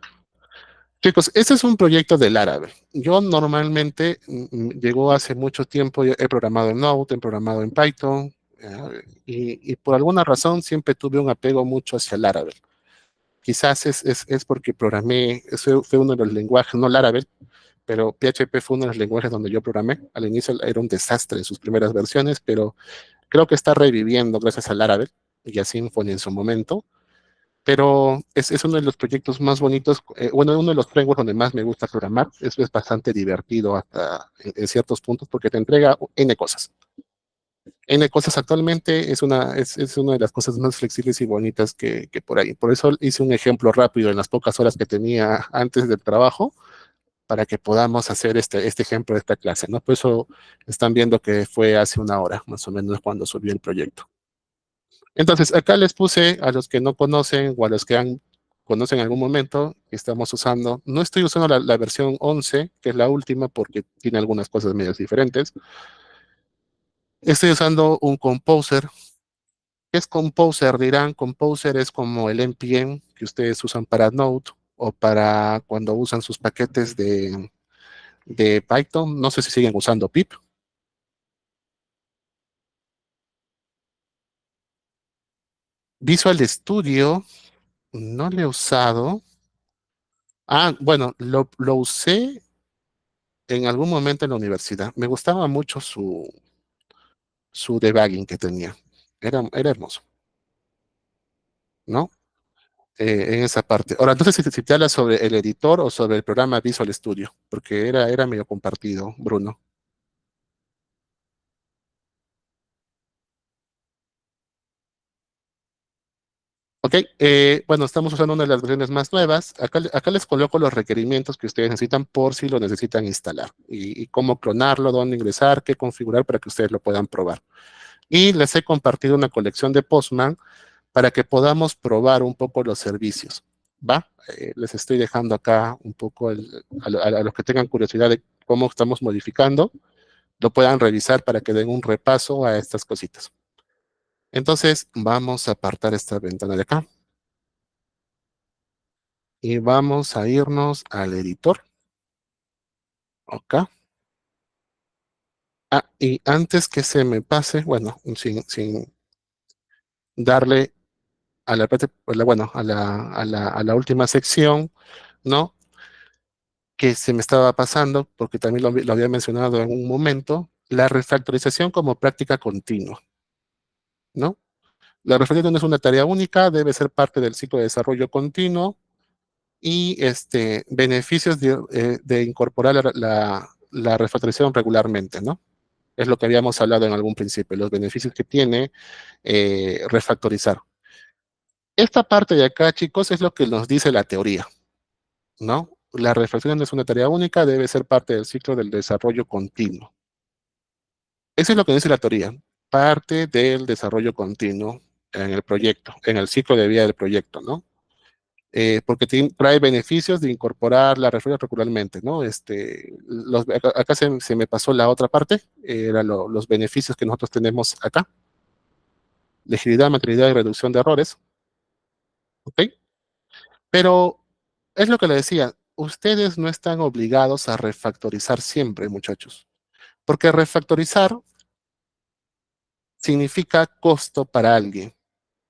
Chicos, este es un proyecto de Laravel. Yo normalmente, llegó hace mucho tiempo, he programado en Node, he programado en Python, y por alguna razón siempre tuve un apego mucho hacia Laravel. Quizás es porque programé, eso fue uno de los lenguajes, no Laravel, pero PHP fue uno de los lenguajes donde yo programé. Al inicio era un desastre en sus primeras versiones, pero creo que está reviviendo gracias a Laravel y a Symfony en su momento. Pero es uno de los proyectos más bonitos, bueno, uno de los frameworks donde más me gusta programar. Eso es bastante divertido hasta en ciertos puntos porque te entrega N cosas. N cosas actualmente es una de las cosas más flexibles y bonitas que por ahí. Por eso hice un ejemplo rápido en las pocas horas que tenía antes del trabajo para que podamos hacer este ejemplo de esta clase, ¿no? Por eso están viendo que fue hace una hora, más o menos, cuando subí el proyecto. Entonces, acá les puse a los que no conocen o a los que conocen en algún momento que estamos usando. No estoy usando la versión 11, que es la última, porque tiene algunas cosas medias diferentes. Estoy usando un Composer. ¿Qué es Composer? Dirán, Composer es como el NPM que ustedes usan para Node o para cuando usan sus paquetes de Python. No sé si siguen usando pip. Visual Studio no lo he usado. Ah, bueno, lo usé en algún momento en la universidad. Me gustaba mucho su debugging que tenía. Era hermoso, ¿no? En esa parte. Ahora, entonces, si te hablas sobre el editor o sobre el programa Visual Studio, porque era medio compartido, Bruno. Ok, bueno, estamos usando una de las versiones más nuevas. Acá les coloco los requerimientos que ustedes necesitan por si lo necesitan instalar y cómo clonarlo, dónde ingresar, qué configurar para que ustedes lo puedan probar. Y les he compartido una colección de Postman para que podamos probar un poco los servicios. ¿Va? Les estoy dejando acá un poco a los que tengan curiosidad de cómo estamos modificando, lo puedan revisar para que den un repaso a estas cositas. Entonces, vamos a apartar esta ventana de acá y vamos a irnos al editor. Acá. Ah, y antes que se me pase, bueno, sin darle a la parte, bueno, a la última sección, ¿no? Que se me estaba pasando, porque también lo había mencionado en un momento, la refactorización como práctica continua, ¿no? La refactorización no es una tarea única, debe ser parte del ciclo de desarrollo continuo y beneficios de incorporar la refactorización regularmente, ¿no? Es lo que habíamos hablado en algún principio, los beneficios que tiene refactorizar. Esta parte de acá, chicos, es lo que nos dice la teoría, ¿no? La refactorización no es una tarea única, debe ser parte del ciclo del desarrollo continuo. Eso es lo que dice la teoría, parte del desarrollo continuo en el proyecto, en el ciclo de vida del proyecto, ¿no? Porque trae beneficios de incorporar la refactorización regularmente, ¿no? Acá se me pasó la otra parte, eran los beneficios que nosotros tenemos acá, legibilidad, materialidad y reducción de errores, ¿ok? Pero es lo que le decía, ustedes no están obligados a refactorizar siempre, muchachos, porque refactorizar significa costo para alguien,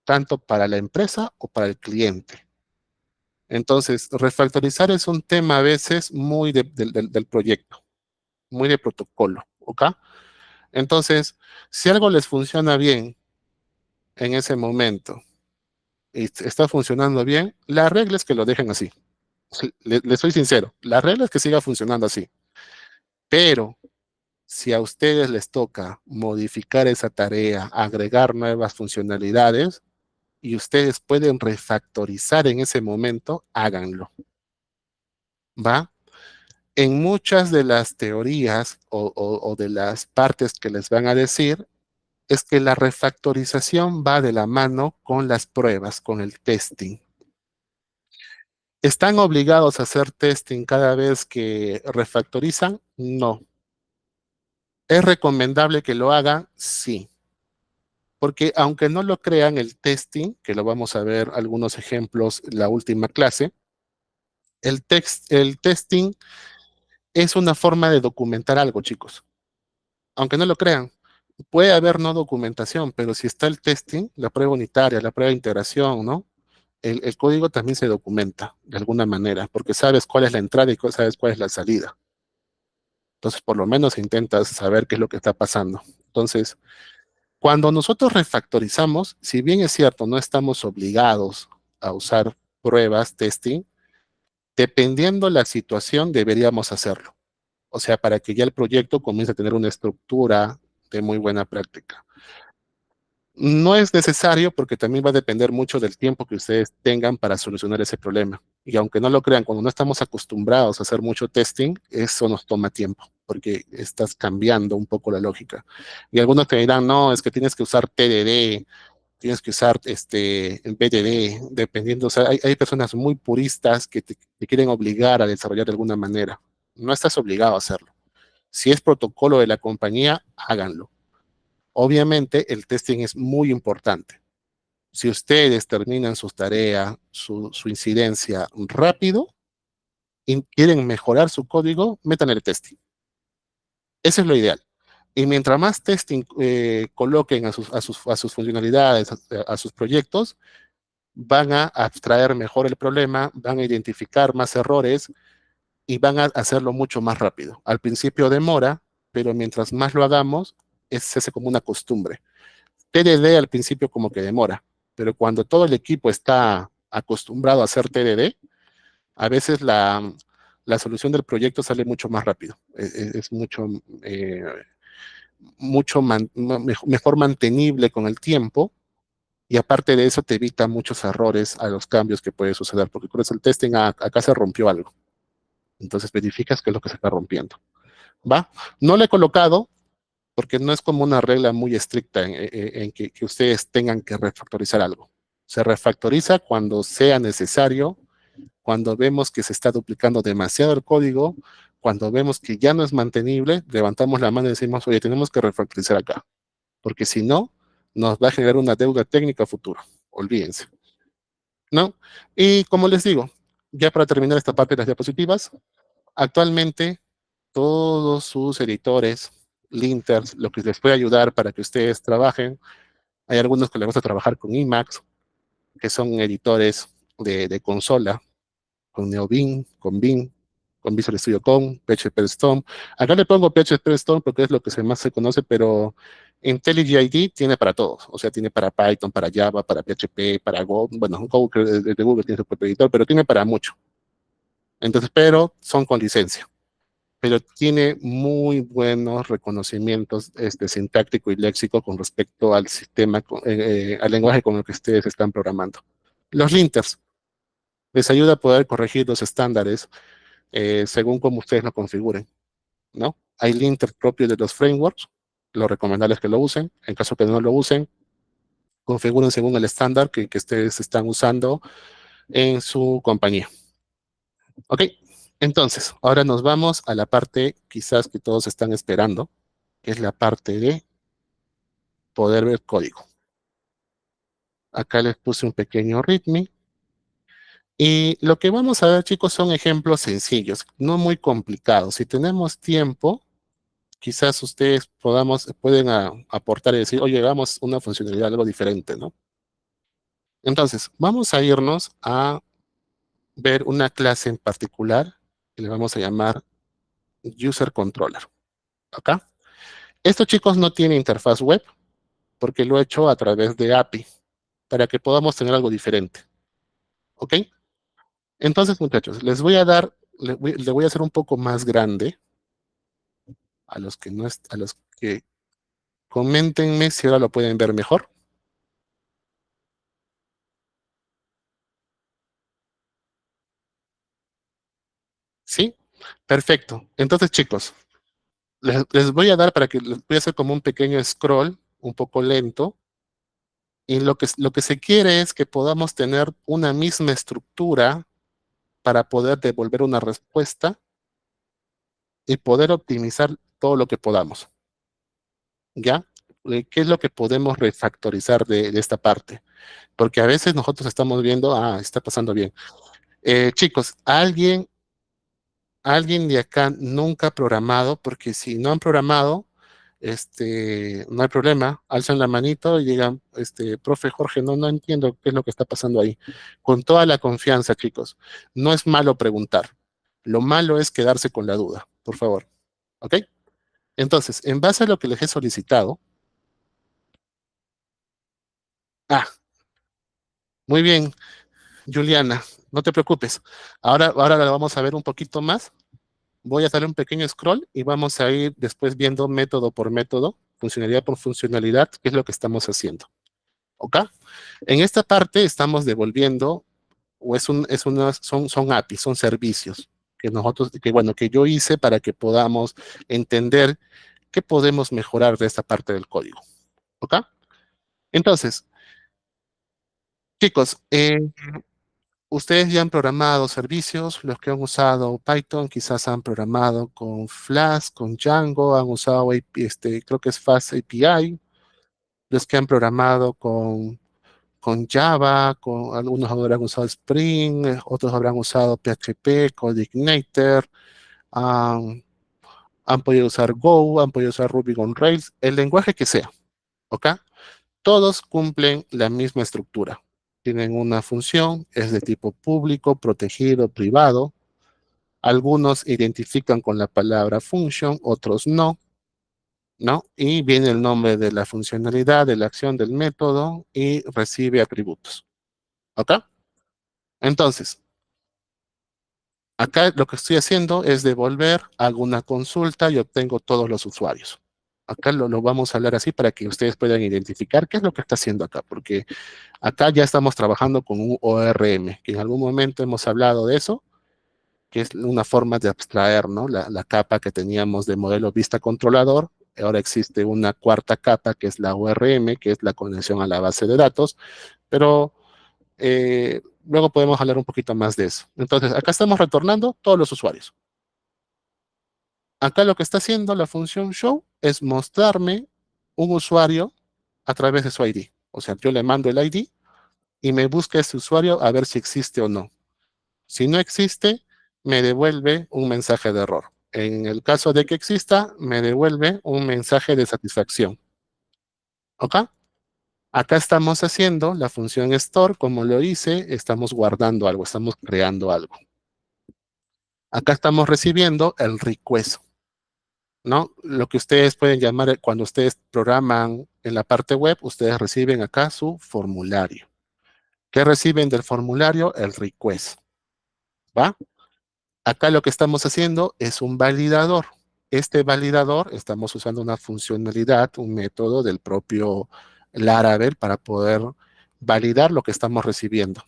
tanto para la empresa o para el cliente. Entonces, refactorizar es un tema a veces muy del proyecto, muy de protocolo, ¿ok? Entonces, si algo les funciona bien en ese momento y está funcionando bien, la regla es que lo dejen así. Le soy sincero, la regla es que siga funcionando así. Pero si a ustedes les toca modificar esa tarea, agregar nuevas funcionalidades y ustedes pueden refactorizar en ese momento, háganlo, ¿va? En muchas de las teorías o de las partes que les van a decir, es que la refactorización va de la mano con las pruebas, con el testing. ¿Están obligados a hacer testing cada vez que refactorizan? No. ¿Es recomendable que lo hagan? Sí. Porque aunque no lo crean, el testing, que lo vamos a ver algunos ejemplos en la última clase, el testing es una forma de documentar algo, chicos. Aunque no lo crean, puede haber no documentación, pero si está el testing, la prueba unitaria, la prueba de integración, ¿no? El código también se documenta de alguna manera, porque sabes cuál es la entrada y sabes cuál es la salida. Entonces, por lo menos intentas saber qué es lo que está pasando. Entonces, cuando nosotros refactorizamos, si bien es cierto, no estamos obligados a usar pruebas, testing, dependiendo la situación, deberíamos hacerlo. O sea, para que ya el proyecto comience a tener una estructura de muy buena práctica. No es necesario porque también va a depender mucho del tiempo que ustedes tengan para solucionar ese problema. Y aunque no lo crean, cuando no estamos acostumbrados a hacer mucho testing, eso nos toma tiempo porque estás cambiando un poco la lógica. Y algunos te dirán, no, es que tienes que usar TDD, tienes que usar BDD, dependiendo. O sea, hay personas muy puristas que te quieren obligar a desarrollar de alguna manera. No estás obligado a hacerlo. Si es protocolo de la compañía, háganlo. Obviamente, el testing es muy importante. Si ustedes terminan sus tareas, su incidencia rápido y quieren mejorar su código, metan el testing. Eso es lo ideal. Y mientras más testing coloquen a sus funcionalidades, a sus proyectos, van a abstraer mejor el problema, van a identificar más errores y van a hacerlo mucho más rápido. Al principio demora, pero mientras más lo hagamos, se hace como una costumbre. TDD al principio como que demora, pero cuando todo el equipo está acostumbrado a hacer TDD, a veces la solución del proyecto sale mucho más rápido. Es mucho, mejor mantenible con el tiempo y aparte de eso te evita muchos errores a los cambios que puede suceder, porque con el testing acá se rompió algo. Entonces verificas qué es lo que se está rompiendo. ¿Va? No le he colocado porque no es como una regla muy estricta en que ustedes tengan que refactorizar algo. Se refactoriza cuando sea necesario, cuando vemos que se está duplicando demasiado el código, cuando vemos que ya no es mantenible, levantamos la mano y decimos, oye, tenemos que refactorizar acá, porque si no, nos va a generar una deuda técnica futura. Olvídense, ¿no? Y como les digo, ya para terminar esta parte de las diapositivas, actualmente todos sus editores, linters, lo que les puede ayudar para que ustedes trabajen. Hay algunos que les gusta trabajar con Emacs, que son editores de consola, con NeoBeam, con Visual Studio Code, PHP Storm. Acá le pongo PHP Storm porque es lo que más se conoce, pero IntelliJ tiene para todos. O sea, tiene para Python, para Java, para PHP, para Go. Bueno, Go de Google tiene su propio editor, pero tiene para mucho. Entonces, pero son con licencia. Pero tiene muy buenos reconocimientos sintáctico y léxico con respecto al sistema, al lenguaje con el que ustedes están programando. Los linters les ayuda a poder corregir los estándares según como ustedes lo configuren, ¿no? Hay linters propios de los frameworks, lo recomendable es que lo usen. En caso que no lo usen, configuren según el estándar que ustedes están usando en su compañía. ¿Ok? Entonces, ahora nos vamos a la parte quizás que todos están esperando, que es la parte de poder ver código. Acá les puse un pequeño readme. Y lo que vamos a ver, chicos, son ejemplos sencillos, no muy complicados. Si tenemos tiempo, quizás ustedes pueden aportar y decir, oye, hagamos una funcionalidad algo diferente, ¿no? Entonces, vamos a irnos a ver una clase en particular que le vamos a llamar User Controller. Acá. Esto, chicos, no tiene interfaz web porque lo he hecho a través de API para que podamos tener algo diferente. ¿Ok? Entonces, muchachos, le voy a hacer un poco más grande a los que no a los que coméntenme si ahora lo pueden ver mejor. ¿Sí? Perfecto. Entonces, chicos, les voy a dar para que les voy a hacer como un pequeño scroll, un poco lento, y lo que se quiere es que podamos tener una misma estructura para poder devolver una respuesta y poder optimizar todo lo que podamos. ¿Ya? ¿Qué es lo que podemos refactorizar de esta parte? Porque a veces nosotros estamos viendo, está pasando bien. Chicos, alguien de acá nunca ha programado, porque si no han programado, no hay problema, alzan la manito y digan, profe Jorge, no entiendo qué es lo que está pasando ahí. Con toda la confianza, chicos, no es malo preguntar, lo malo es quedarse con la duda, por favor, ¿ok? Entonces, en base a lo que les he solicitado, ah, muy bien, Juliana, no te preocupes, ahora la vamos a ver un poquito más. Voy a hacer un pequeño scroll y vamos a ir después viendo método por método, funcionalidad por funcionalidad, qué es lo que estamos haciendo. ¿Ok? En esta parte estamos devolviendo, o son APIs, son servicios que yo hice para que podamos entender qué podemos mejorar de esta parte del código. ¿Ok? Entonces, chicos, ustedes ya han programado servicios, los que han usado Python quizás han programado con Flask, con Django, han usado, creo que es Fast API, los que han programado con Java, algunos habrán usado Spring, otros habrán usado PHP, CodeIgniter, han, han podido usar Go, han podido usar Ruby on Rails, el lenguaje que sea, ¿ok? Todos cumplen la misma estructura. Tienen una función, es de tipo público, protegido, privado. Algunos identifican con la palabra function, otros no, ¿no? Y viene el nombre de la funcionalidad, de la acción, del método y recibe atributos. ¿Ok? Entonces, acá lo que estoy haciendo es devolver, hago una consulta y obtengo todos los usuarios. Acá lo vamos a hablar así para que ustedes puedan identificar qué es lo que está haciendo acá, porque acá ya estamos trabajando con un ORM, que en algún momento hemos hablado de eso, que es una forma de abstraer, ¿no? La capa que teníamos de modelo vista controlador. Ahora existe una cuarta capa que es la ORM, que es la conexión a la base de datos, pero luego podemos hablar un poquito más de eso. Entonces, acá estamos retornando todos los usuarios. Acá lo que está haciendo la función show es mostrarme un usuario a través de su ID. O sea, yo le mando el ID y me busca ese usuario a ver si existe o no. Si no existe, me devuelve un mensaje de error. En el caso de que exista, me devuelve un mensaje de satisfacción. ¿Ok? Acá estamos haciendo la función store, como lo hice, estamos guardando algo, estamos creando algo. Acá estamos recibiendo el request, ¿no? Lo que ustedes pueden llamar, cuando ustedes programan en la parte web, ustedes reciben acá su formulario. ¿Qué reciben del formulario? El request, ¿va? Acá lo que estamos haciendo es un validador. Este validador, estamos usando una funcionalidad, un método del propio Laravel para poder validar lo que estamos recibiendo.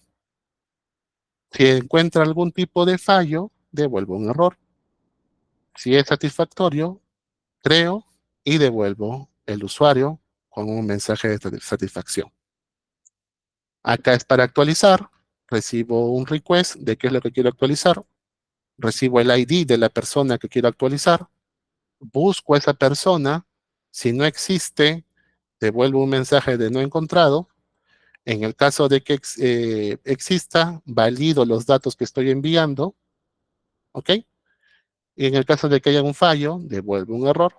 Si encuentra algún tipo de fallo, devuelvo un error. Si es satisfactorio, creo y devuelvo el usuario con un mensaje de satisfacción. Acá es para actualizar. Recibo un request de qué es lo que quiero actualizar. Recibo el ID de la persona que quiero actualizar. Busco a esa persona. Si no existe, devuelvo un mensaje de no encontrado. En el caso de que exista, valido los datos que estoy enviando. ¿Ok? Y en el caso de que haya un fallo, devuelvo un error.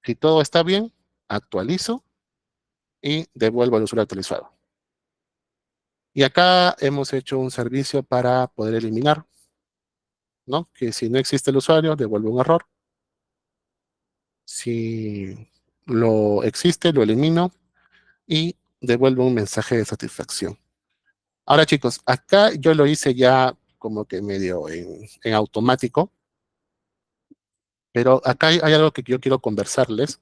Si todo está bien, actualizo y devuelvo el usuario actualizado. Y acá hemos hecho un servicio para poder eliminar, ¿no? Que si no existe el usuario, devuelve un error. Si lo existe, lo elimino y devuelvo un mensaje de satisfacción. Ahora, chicos, acá yo lo hice ya como que medio en automático, pero acá hay algo que yo quiero conversarles,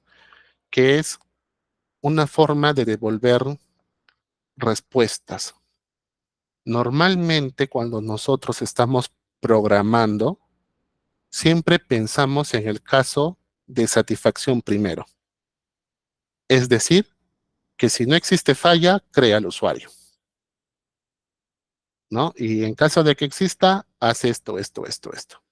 que es una forma de devolver respuestas. Normalmente, cuando nosotros estamos programando, siempre pensamos en el caso de satisfacción primero. Es decir, que si no existe falla, crea el usuario, ¿no? Y en caso de que exista, hace esto, esto, esto, esto.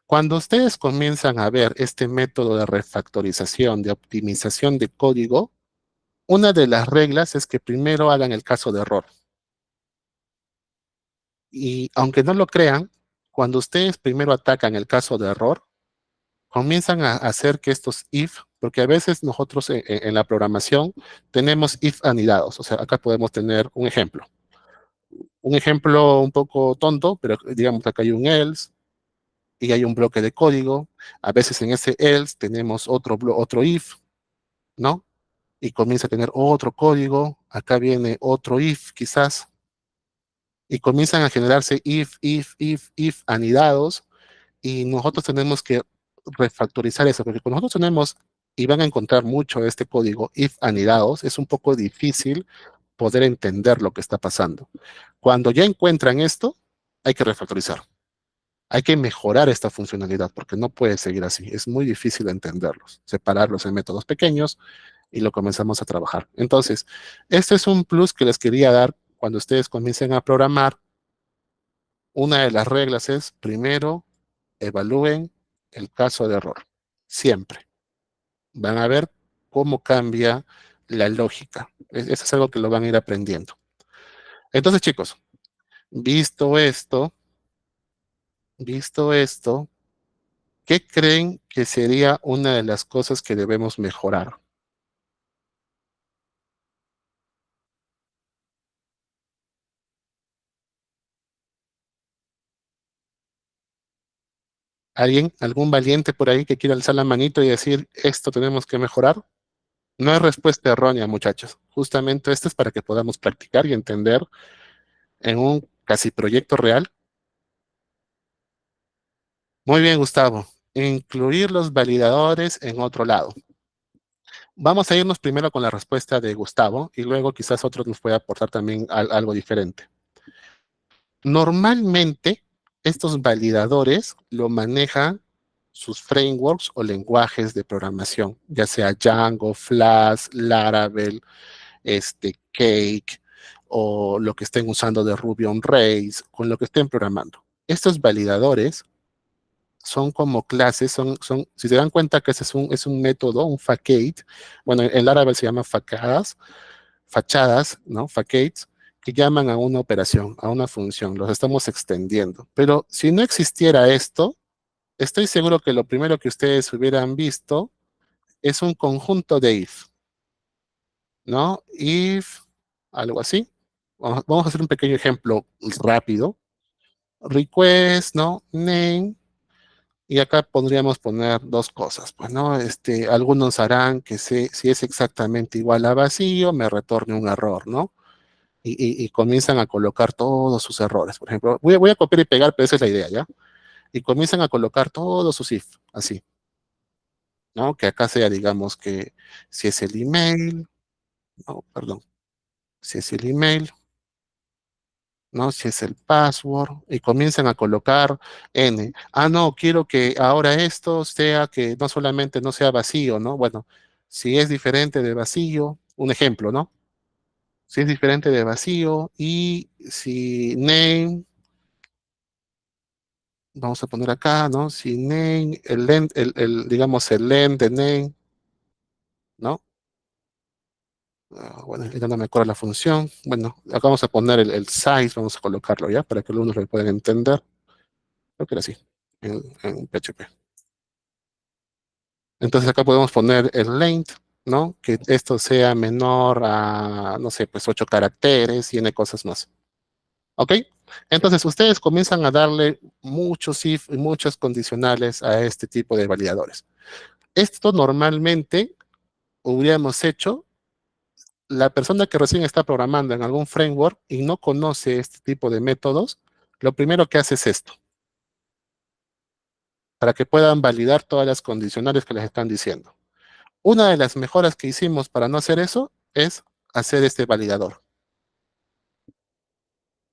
Cuando ustedes comienzan a ver este método de refactorización, de optimización de código, una de las reglas es que primero hagan el caso de error. Y aunque no lo crean, cuando ustedes primero atacan el caso de error, comienzan a hacer que estos if, porque a veces nosotros en la programación tenemos if anidados, o sea, acá podemos tener un ejemplo. Un ejemplo un poco tonto, pero digamos acá hay un else y hay un bloque de código. A veces en ese else tenemos otro if, ¿no? Y comienza a tener otro código. Acá viene otro if, quizás. Y comienzan a generarse if anidados. Y nosotros tenemos que refactorizar eso, porque cuando nosotros tenemos, y van a encontrar mucho de este código if anidados, es un poco difícil poder entender lo que está pasando. Cuando ya encuentran esto, hay que refactorizar. Hay que mejorar esta funcionalidad porque no puede seguir así. Es muy difícil entenderlos, separarlos en métodos pequeños y lo comenzamos a trabajar. Entonces, este es un plus que les quería dar cuando ustedes comiencen a programar. Una de las reglas es, primero, evalúen el caso de error. Siempre. Van a ver cómo cambia la lógica. Eso es algo que lo van a ir aprendiendo. Entonces, chicos, visto esto, visto esto, ¿qué creen que sería una de las cosas que debemos mejorar? ¿Alguien, algún valiente por ahí que quiera alzar la manito y decir, esto tenemos que mejorar? No hay respuesta errónea, muchachos. Justamente esto es para que podamos practicar y entender en un casi proyecto real. Muy bien, Gustavo. Incluir los validadores en otro lado. Vamos a irnos primero con la respuesta de Gustavo y luego quizás otro nos pueda aportar también algo diferente. Normalmente, estos validadores lo manejan sus frameworks o lenguajes de programación, ya sea Django, Flash, Laravel, Cake o lo que estén usando de Ruby on Rails, con lo que estén programando. Estos validadores son como clases, si se dan cuenta que ese es un método, un facade, bueno, en Laravel se llama fachadas, ¿no? Facades, que llaman a una operación, a una función, los estamos extendiendo. Pero si no existiera esto, estoy seguro que lo primero que ustedes hubieran visto es un conjunto de if, ¿no? If, algo así. Vamos a hacer un pequeño ejemplo rápido. Request, ¿no? Name. Y acá podríamos poner dos cosas, pues, ¿no? Algunos harán que si es exactamente igual a vacío, me retorne un error, ¿no? Y comienzan a colocar todos sus errores. Por ejemplo, voy a copiar y pegar, pero esa es la idea, ¿ya? Y comienzan a colocar todos sus if, así, ¿no? Que acá sea, digamos, que si es el email, no, perdón, si es el email, ¿no? Si es el password, y comienzan a colocar N. Ah, no, quiero que ahora esto sea que no solamente no sea vacío, ¿no? Bueno, si es diferente de vacío, un ejemplo, ¿no? Si es diferente de vacío y si name, vamos a poner acá, ¿no? Si name, digamos, el len de name, ¿no? Bueno, ya no me acuerdo la función. Bueno, acá vamos a poner el size, vamos a colocarlo ya para que los alumnos lo puedan entender. Creo que era así, en PHP. Entonces acá podemos poner el length, ¿no? Que esto sea menor a, no sé, pues 8 caracteres y N cosas más. ¿Ok? Entonces ustedes comienzan a darle muchos if y muchos condicionales a este tipo de validadores. Esto normalmente hubiéramos hecho la persona que recién está programando en algún framework y no conoce este tipo de métodos, lo primero que hace es esto, para que puedan validar todas las condicionales que les están diciendo. Una de las mejoras que hicimos para no hacer eso es hacer este validador.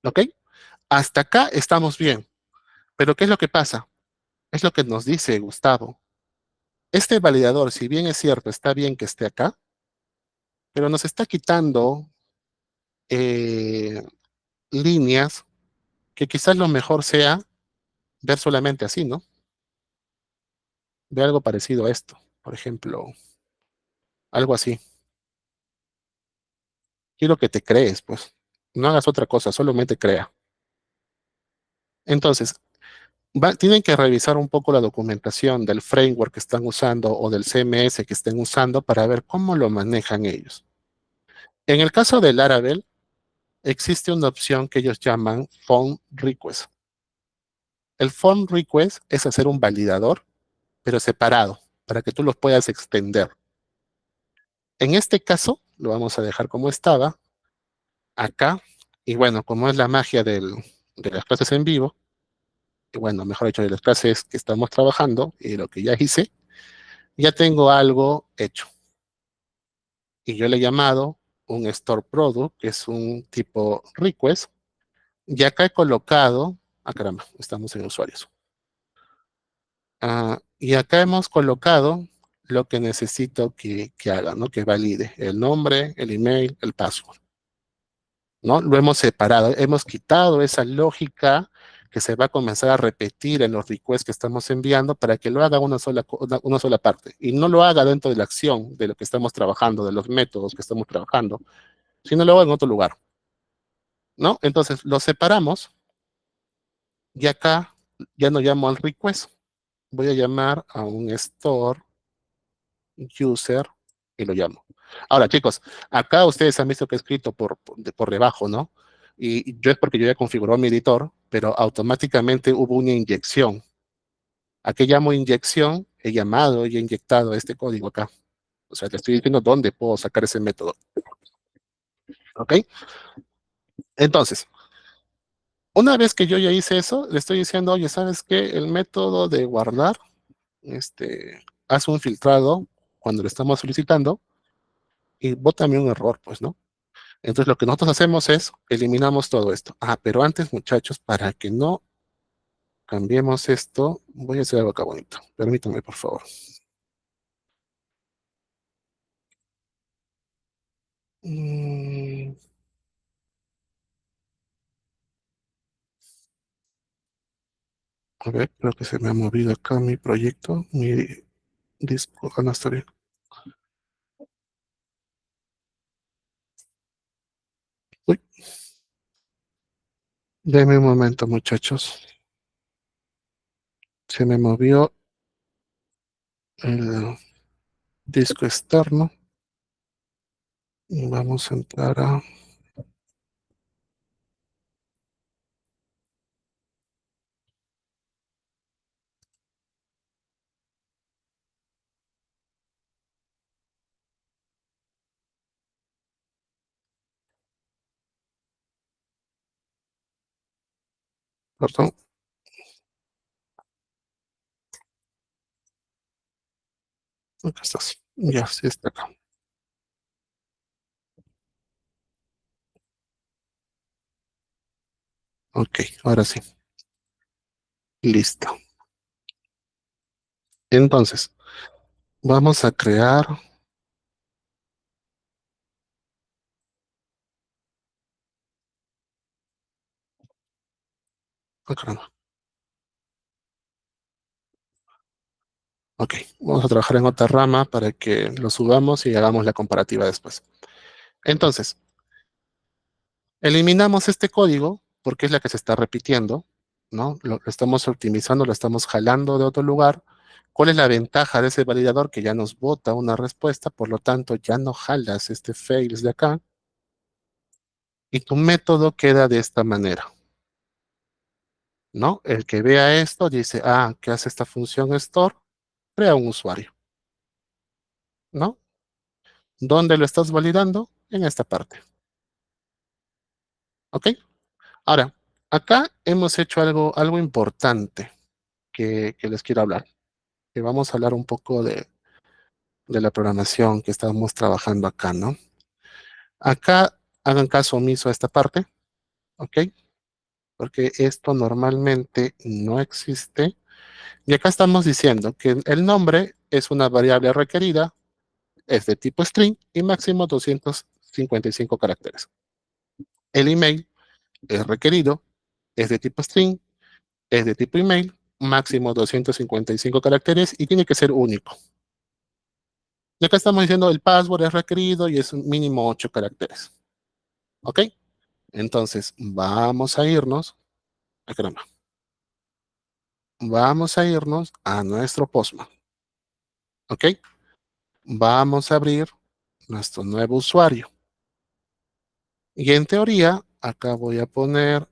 ¿Ok? Hasta acá estamos bien. Pero ¿qué es lo que pasa? Es lo que nos dice Gustavo. Este validador, si bien es cierto, está bien que esté acá, pero nos está quitando eh, líneas que quizás lo mejor sea ver solamente así, ¿no? Ver algo parecido a esto. Por ejemplo, algo así. Quiero que te crees, pues. No hagas otra cosa, solamente crea. Entonces, tienen que revisar un poco la documentación del framework que están usando o del CMS que estén usando para ver cómo lo manejan ellos. En el caso de Laravel, existe una opción que ellos llaman Form Request. El Form Request es hacer un validador, pero separado, para que tú los puedas extender. En este caso, lo vamos a dejar como estaba, acá, y bueno, como es la magia de las clases en vivo, y bueno, mejor dicho, de las clases que estamos trabajando y lo que ya hice, ya tengo algo hecho. Y yo le he llamado un store product, que es un tipo request, y acá he colocado, caramba, estamos en usuarios. Y acá hemos colocado lo que necesito que haga, ¿no? Que valide el nombre, el email, el password, ¿no? Lo hemos separado, hemos quitado esa lógica que se va a comenzar a repetir en los requests que estamos enviando para que lo haga una sola parte y no lo haga dentro de la acción de lo que estamos trabajando, de los métodos que estamos trabajando, sino lo haga en otro lugar, ¿no? Entonces lo separamos y acá ya no llamo al request, voy a llamar a un store user y lo llamo. Ahora, chicos, acá ustedes han visto que he escrito por debajo, ¿no? Y yo es porque yo ya configuró mi editor, pero automáticamente hubo una inyección ¿A qué llamo inyección? He llamado y he inyectado este código acá. O sea, te estoy diciendo dónde puedo sacar ese método. ¿Ok? Entonces, una vez que yo ya hice eso, le estoy diciendo, oye, ¿sabes qué? El método de guardar, hace un filtrado cuando lo estamos solicitando y bótame un error, pues, ¿no? Entonces, lo que nosotros hacemos es eliminamos todo esto. Ah, pero antes, muchachos, para que no cambiemos esto, voy a hacer algo acá bonito. Permítanme, por favor. Mm, a ver, creo que se me ha movido acá mi proyecto, mi disco. Ah, no, está bien. Uy, denme un momento, muchachos. Se me movió el disco externo. Y vamos a entrar a... Perdón, acá estás. Ya, sí está acá. Ok, ahora sí. Listo. Entonces, vamos a crear... Ah, caramba. Ok, vamos a trabajar en otra rama para que lo subamos y hagamos la comparativa después. Entonces, eliminamos este código porque es la que se está repitiendo, ¿no? Lo estamos optimizando, lo estamos jalando de otro lugar. ¿Cuál es la ventaja de ese validador? Que ya nos bota una respuesta, por lo tanto ya no jalas este fails de acá y tu método queda de esta manera, ¿no? El que vea esto dice, ah, ¿qué hace esta función store? Crea un usuario, ¿no? ¿Dónde lo estás validando? En esta parte, ¿ok? Ahora, acá hemos hecho algo importante que les quiero hablar. Que vamos a hablar un poco de la programación que estamos trabajando acá, ¿no? Acá hagan caso omiso a esta parte, ¿ok? Porque esto normalmente no existe. Y acá estamos diciendo que el nombre es una variable requerida, es de tipo string y máximo 255 caracteres. El email es requerido, es de tipo string, es de tipo email, máximo 255 caracteres y tiene que ser único. Y acá estamos diciendo el password es requerido y es un mínimo 8 caracteres. ¿Ok? Entonces, vamos a irnos, ah, caramba, vamos a irnos a nuestro Postman. ¿Ok? Vamos a abrir nuestro nuevo usuario. Y en teoría, acá voy a poner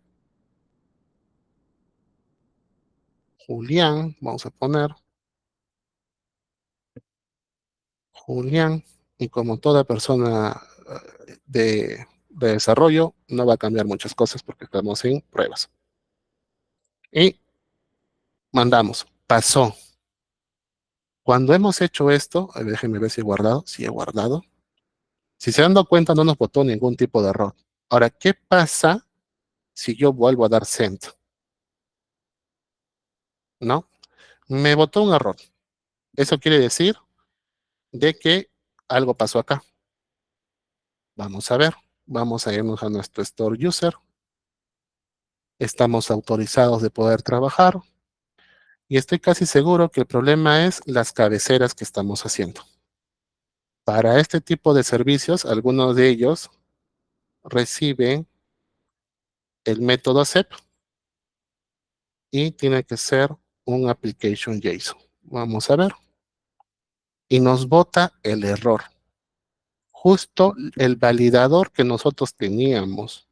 Julián, vamos a poner Julián, y como toda persona de desarrollo, no va a cambiar muchas cosas porque estamos en pruebas. Y mandamos, pasó. Cuando hemos hecho esto, déjenme ver si he guardado, si he guardado. Si se han dado cuenta, no nos botó ningún tipo de error. Ahora, ¿qué pasa si yo vuelvo a dar send? ¿No? Me botó un error. Eso quiere decir de que algo pasó acá. Vamos a ver. Vamos a irnos a nuestro store user. Estamos autorizados de poder trabajar. Y estoy casi seguro que el problema es las cabeceras que estamos haciendo. Para este tipo de servicios, algunos de ellos reciben el método accept y tiene que ser un application JSON. Vamos a ver. Y nos bota el error. Justo el validador que nosotros teníamos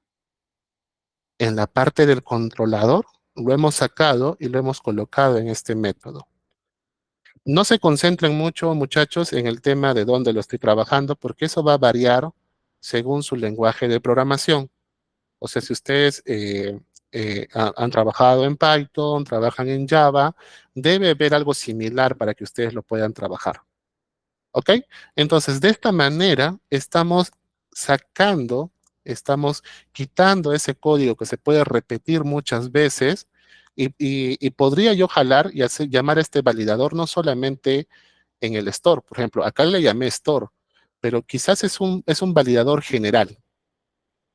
en la parte del controlador, lo hemos sacado y lo hemos colocado en este método. No se concentren mucho, muchachos, en el tema de dónde lo estoy trabajando, porque eso va a variar según su lenguaje de programación. O sea, si ustedes han trabajado en Python, trabajan en Java, debe haber algo similar para que ustedes lo puedan trabajar. ¿Ok? Entonces, de esta manera, sacando, estamos quitando ese código que se puede repetir muchas veces y podría yo jalar y llamar a este validador no solamente en el store. Por ejemplo, acá le llamé store, pero quizás es un validador general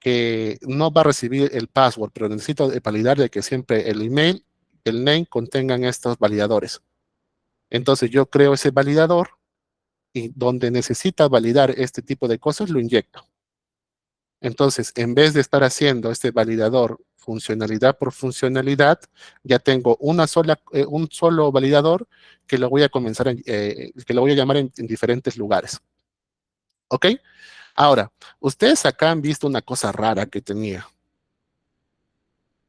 que no va a recibir el password, pero necesito validar de que siempre el email, el name contengan estos validadores. Entonces yo creo ese validador y donde necesita validar este tipo de cosas lo inyecto. Entonces, en vez de estar haciendo este validador funcionalidad por funcionalidad, ya tengo un solo validador que lo voy a que lo voy a llamar en diferentes lugares. ¿Ok? Ahora, ustedes acá han visto una cosa rara que tenía.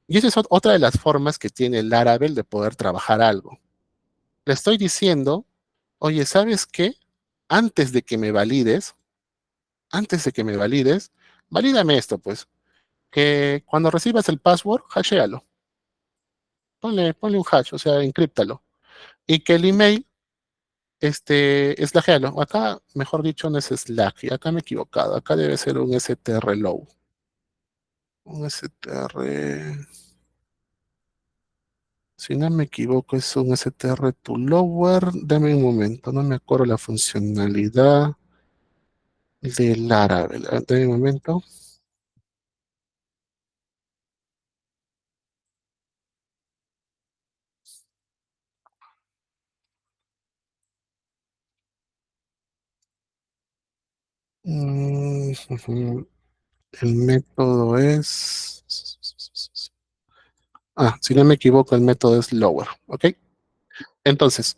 Y esa es otra de las formas que tiene el Laravel de poder trabajar algo. Le estoy diciendo, oye, ¿sabes qué? Antes de que me valides, antes de que me valides, valídame esto, pues, que cuando recibas el password, hashéalo. Ponle un hash, o sea, encríptalo. Y que el email, slashéalo. Acá, mejor dicho, no es slash, y acá me he equivocado. Acá debe ser un strlow. Un str, si no me equivoco, es un str to lower. Dame un momento, no me acuerdo la funcionalidad del Laravel. Dame un momento. Ujú. El método es... si no me equivoco, el método es lower, ¿ok? Entonces,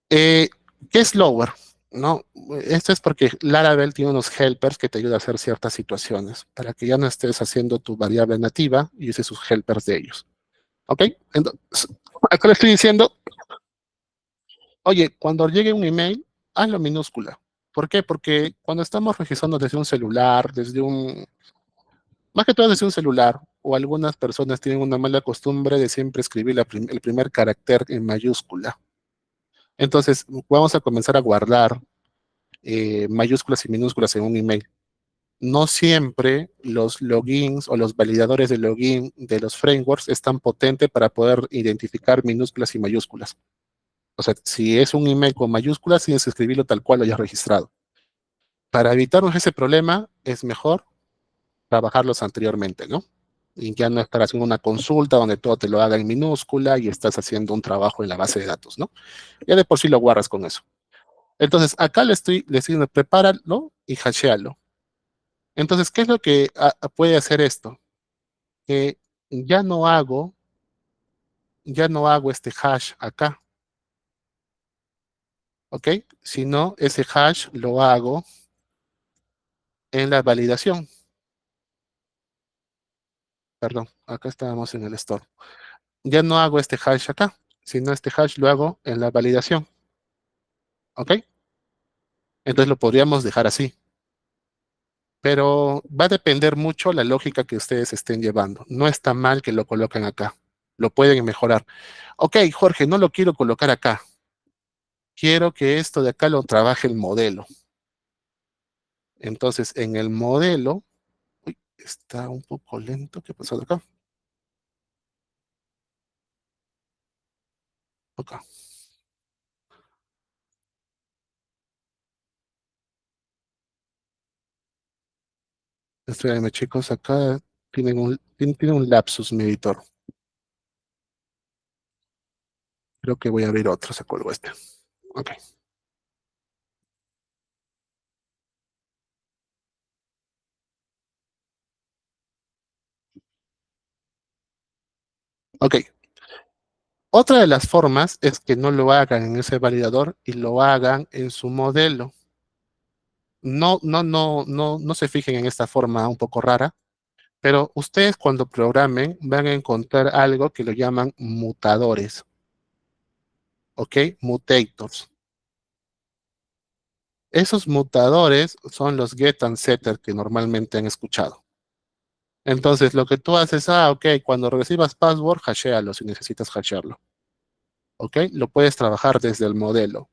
eh, ¿qué es lower? No, esto es porque Laravel tiene unos helpers que te ayudan a hacer ciertas situaciones, para que ya no estés haciendo tu variable nativa y uses sus helpers de ellos, ¿ok? Entonces, acá le estoy diciendo, oye, cuando llegue un email, hazlo minúscula. ¿Por qué? Porque cuando estamos registrando desde un celular, más que todo desde un celular, o algunas personas tienen una mala costumbre de siempre escribir el primer carácter en mayúscula. Entonces, vamos a comenzar a guardar mayúsculas y minúsculas en un email. No siempre los logins o los validadores de login de los frameworks están potentes para poder identificar minúsculas y mayúsculas. O sea, si es un email con mayúsculas, tienes que escribirlo tal cual lo hayas registrado. Para evitarnos ese problema, es mejor trabajarlos anteriormente, ¿no? Y ya no estar haciendo una consulta donde todo te lo haga en minúscula y estás haciendo un trabajo en la base de datos, ¿no? Ya de por sí lo guardas con eso. Entonces, acá le estoy diciendo, prepáralo y hashéalo. Entonces, ¿qué es lo que puede hacer esto? Que ya no hago, ya no hago este hash acá, ¿ok? Sino ese hash lo hago en la validación. Perdón, acá estábamos en el store. Ya no hago este hash acá, sino este hash lo hago en la validación, ¿ok? Entonces lo podríamos dejar así, pero va a depender mucho la lógica que ustedes estén llevando. No está mal que lo coloquen acá, lo pueden mejorar. Ok, Jorge, no lo quiero colocar acá. Quiero que esto de acá lo trabaje el modelo. Entonces, en el modelo, uy, está un poco lento. ¿Qué pasó de acá? Acá. Espérenme, chicos, acá tiene un lapsus mi editor. Creo que voy a abrir otro, se colgó este. Ok, ok. Otra de las formas es que no lo hagan en ese validador y lo hagan en su modelo. No se fijen en esta forma un poco rara, pero ustedes cuando programen van a encontrar algo que lo llaman mutadores. ¿ok? Mutators. Esos mutadores son los get and setter que normalmente han escuchado. Entonces, lo que tú haces, ok, cuando recibas password, hashéalo si necesitas hashearlo, ¿ok? Lo puedes trabajar desde el modelo.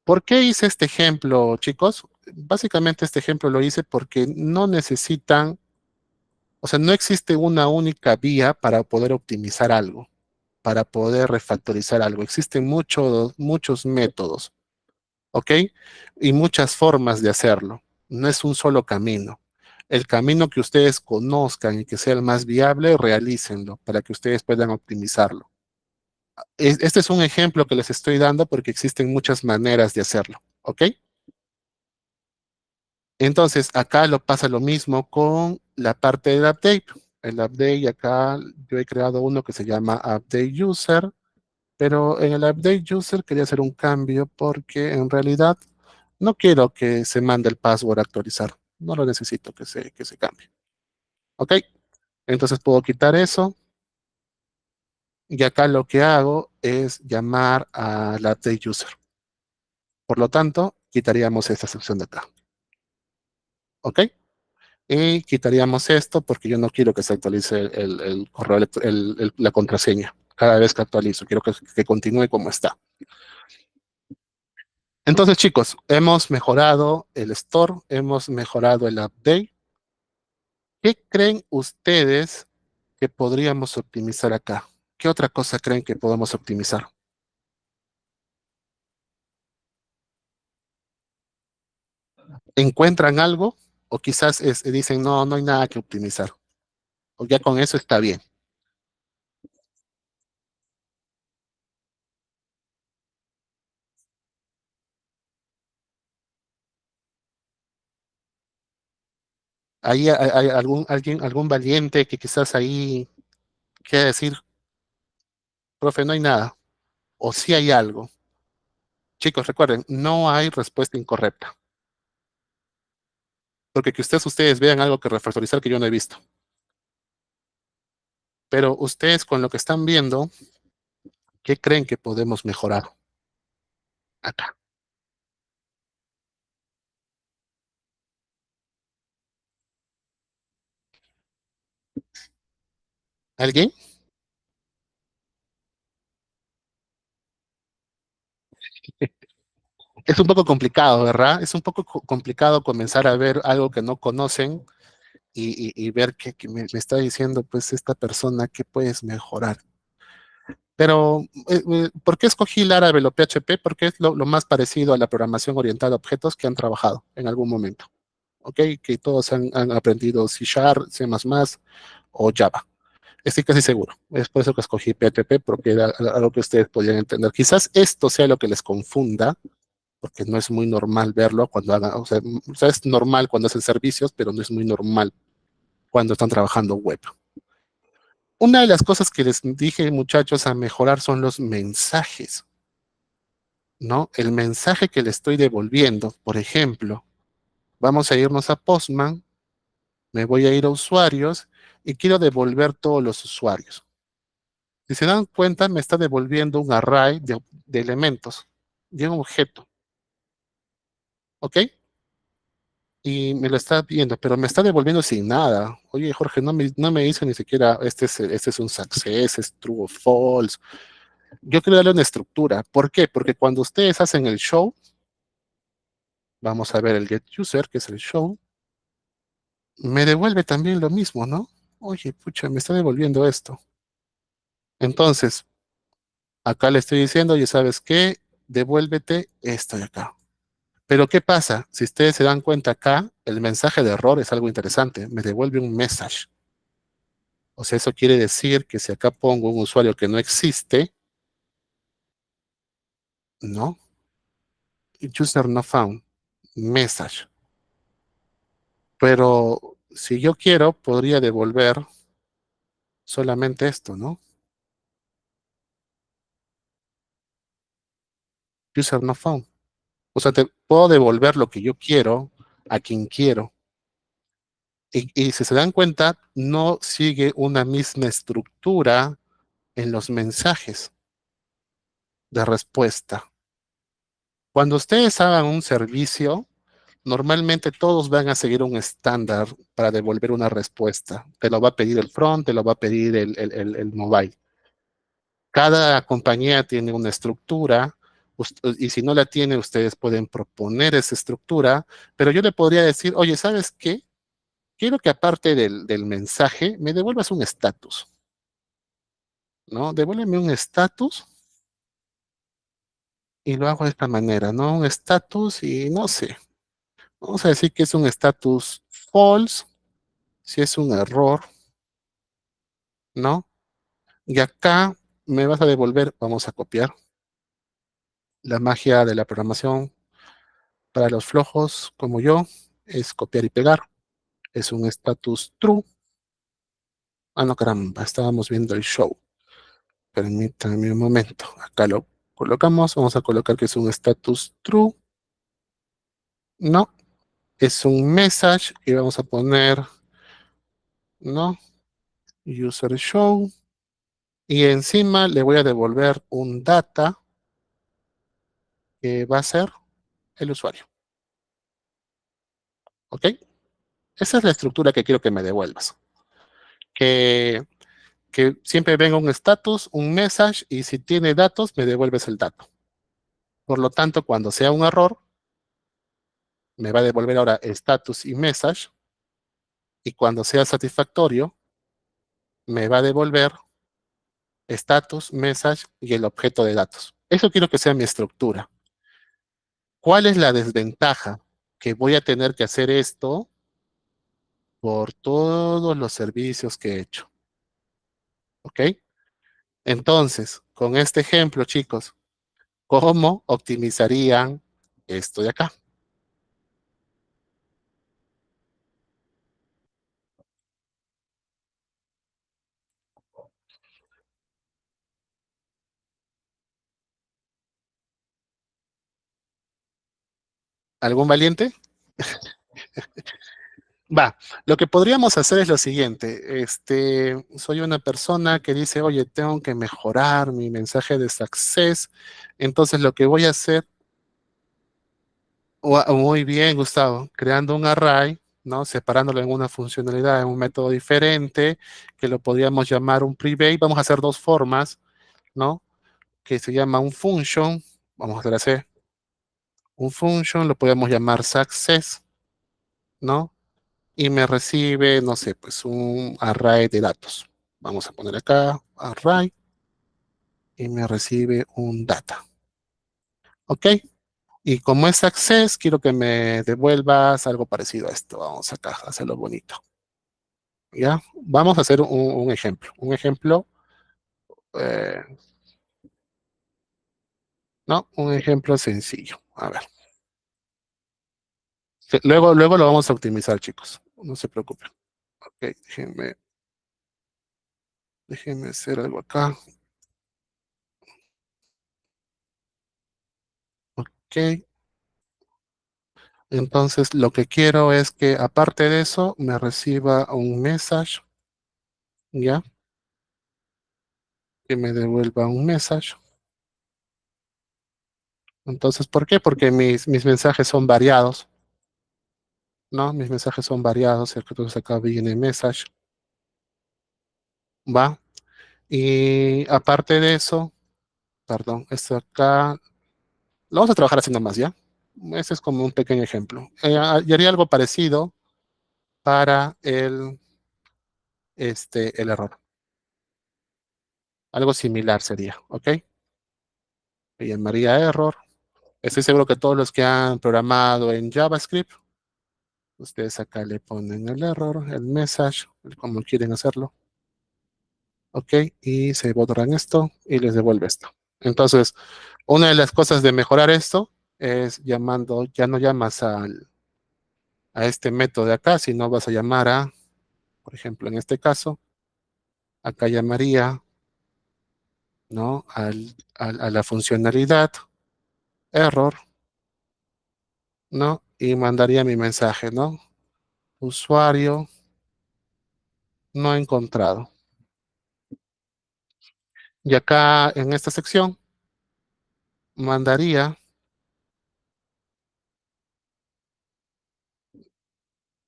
¿Por qué hice este ejemplo, chicos? Básicamente este ejemplo lo hice porque no necesitan, o sea, no existe una única vía para poder optimizar algo, para poder refactorizar algo. Existen muchos métodos, ¿ok? Y muchas formas de hacerlo. No es un solo camino. El camino que ustedes conozcan y que sea el más viable, realícenlo para que ustedes puedan optimizarlo. Este es un ejemplo que les estoy dando porque existen muchas maneras de hacerlo, ¿ok? Entonces, acá lo pasa lo mismo con la parte del update. El update, acá yo he creado uno que se llama Update User, pero en el Update User quería hacer un cambio porque en realidad no quiero que se mande el password a actualizar. No lo necesito que se cambie. ¿Ok? Entonces puedo quitar eso y acá lo que hago es llamar al Update User. Por lo tanto, quitaríamos esta sección de acá. ¿Ok? Y quitaríamos esto porque yo no quiero que se actualice el correo, la contraseña cada vez que actualizo. Quiero que continúe como está. Entonces, chicos, hemos mejorado el store, hemos mejorado el update. ¿Qué creen ustedes que podríamos optimizar acá? ¿Qué otra cosa creen que podemos optimizar? ¿Encuentran algo? O quizás dicen, no, no hay nada que optimizar. O ya con eso está bien. Ahí hay algún valiente que quizás ahí quiera decir, profe, no hay nada. O sí hay algo. Chicos, recuerden, no hay respuesta incorrecta. Porque que ustedes vean algo que refactorizar que yo no he visto. Pero ustedes con lo que están viendo, ¿qué creen que podemos mejorar acá? ¿Alguien? Es un poco complicado, ¿verdad? Es un poco complicado comenzar a ver algo que no conocen y ver que me está diciendo, pues, esta persona que puedes mejorar. Pero, ¿por qué escogí Laravel o PHP? Porque es lo más parecido a la programación orientada a objetos que han trabajado en algún momento. ¿Ok? Que todos han aprendido C Sharp, C++ o Java. Estoy casi seguro. Es por eso que escogí PHP, porque era algo que ustedes podían entender. Quizás esto sea lo que les confunda, porque no es muy normal verlo cuando hagan, o sea, es normal cuando hacen servicios, pero no es muy normal cuando están trabajando web. Una de las cosas que les dije, muchachos, a mejorar son los mensajes, ¿no? El mensaje que le estoy devolviendo, por ejemplo, vamos a irnos a Postman, me voy a ir a usuarios y quiero devolver todos los usuarios. Si se dan cuenta, me está devolviendo un array de elementos, de un objeto, ¿ok? Y me lo está viendo, pero me está devolviendo sin nada. Oye, Jorge, no me dice ni siquiera este es un success, es true o false. Yo quiero darle una estructura. ¿Por qué? Porque cuando ustedes hacen el show, vamos a ver el get user, que es el show, me devuelve también lo mismo, ¿no? Oye, pucha, me está devolviendo esto. Entonces, acá le estoy diciendo, oye, ¿sabes qué? Devuélvete esto de acá. Pero ¿qué pasa? Si ustedes se dan cuenta acá, el mensaje de error es algo interesante. Me devuelve un message. O sea, eso quiere decir que si acá pongo un usuario que no existe, no, user not found, message. Pero si yo quiero, podría devolver solamente esto, ¿no? User not found. O sea, te puedo devolver lo que yo quiero a quien quiero. Y si se dan cuenta, no sigue una misma estructura en los mensajes. de respuesta. Cuando ustedes hagan un servicio, normalmente todos van a seguir un estándar para devolver una respuesta. Te lo va a pedir el front, te lo va a pedir el mobile. Cada compañía tiene una estructura y si no la tiene, ustedes pueden proponer esa estructura, pero yo le podría decir, oye, ¿sabes qué? Quiero que aparte del mensaje me devuelvas un estatus, ¿no? Devuélveme un estatus y lo hago de esta manera, ¿no? Un estatus y no sé, vamos a decir que es un estatus false, si es un error, ¿no? Y acá me vas a devolver, vamos a copiar la magia de la programación para los flojos como yo, es copiar y pegar, es un status true. Ah, no, caramba, estábamos viendo el show. Permítanme un momento, acá lo colocamos, vamos a colocar que es un status true, no, es un message y vamos a poner, no, user show, y encima le voy a devolver un data que va a ser el usuario, ¿ok? Esa es la estructura que quiero que me devuelvas. Que, que siempre venga un status, un message, y si tiene datos, me devuelves el dato. Por lo tanto, cuando sea un error, me va a devolver ahora status y message, y cuando sea satisfactorio, me va a devolver status, message y el objeto de datos. Eso quiero que sea mi estructura. ¿Cuál es la desventaja? Que voy a tener que hacer esto por todos los servicios que he hecho. ¿Ok? Entonces, con este ejemplo, chicos, ¿cómo optimizarían esto de acá? ¿Algún valiente? Va, lo que podríamos hacer es lo siguiente. Soy una persona que dice, oye, tengo que mejorar mi mensaje de success. Entonces, lo que voy a hacer, muy bien, Gustavo, creando un array, ¿no? Separándolo en una funcionalidad, en un método diferente, que lo podríamos llamar un private. Vamos a hacer dos formas, ¿no? Que se llama un function. Vamos a hacer así. Un function, lo podemos llamar success, ¿no? Y me recibe, no sé, pues un array de datos. Vamos a poner acá array y me recibe un data. ¿Ok? Y como es access, quiero que me devuelvas algo parecido a esto. Vamos acá a hacerlo bonito. ¿Ya? Vamos a hacer un ejemplo. Un ejemplo, eh, no, un ejemplo sencillo. A ver. Luego lo vamos a optimizar, chicos. No se preocupen. Ok, déjenme hacer algo acá. Ok. Entonces, lo que quiero es que aparte de eso, me reciba un message, ¿ya? Que me devuelva un message. Entonces, ¿por qué? Porque mis mensajes son variados, ¿no? Mis mensajes son variados, entonces acá viene message, ¿va? Y aparte de eso, perdón, esto acá, lo vamos a trabajar haciendo más, ¿ya? Ese es como un pequeño ejemplo. Y haría algo parecido para el error. Algo similar sería, ¿ok? Me llamaría error. Estoy seguro que todos los que han programado en JavaScript, ustedes acá le ponen el error, el message, como quieren hacerlo. Ok, y se borran esto y les devuelve esto. Entonces, una de las cosas de mejorar esto es llamando, ya no llamas a este método de acá, sino vas a llamar a, por ejemplo, en este caso, acá llamaría, ¿no? A la funcionalidad error, ¿no? Y mandaría mi mensaje, ¿no? Usuario no encontrado. Y acá en esta sección mandaría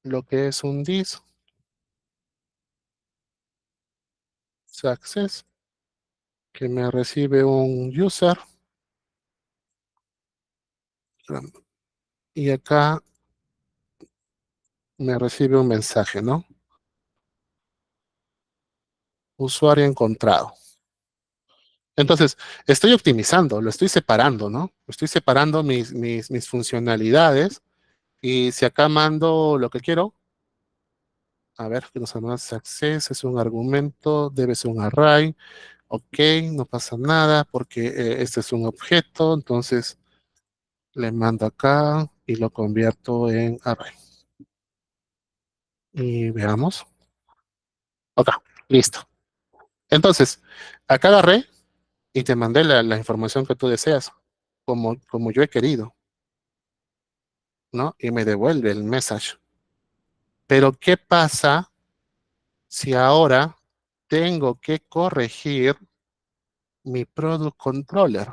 lo que es un dis success que me recibe un user y acá me recibe un mensaje, ¿no? Usuario encontrado. Entonces, estoy optimizando, lo estoy separando, ¿no? Estoy separando mis funcionalidades y si acá mando lo que quiero, a ver, que nos llama success, es un argumento, debe ser un array, ok, no pasa nada porque este es un objeto, entonces le mando acá y lo convierto en array. Y veamos. Acá, listo. Entonces, acá agarré y te mandé la información que tú deseas, como yo he querido, ¿no? Y me devuelve el message. Pero, ¿qué pasa si ahora tengo que corregir mi product controller?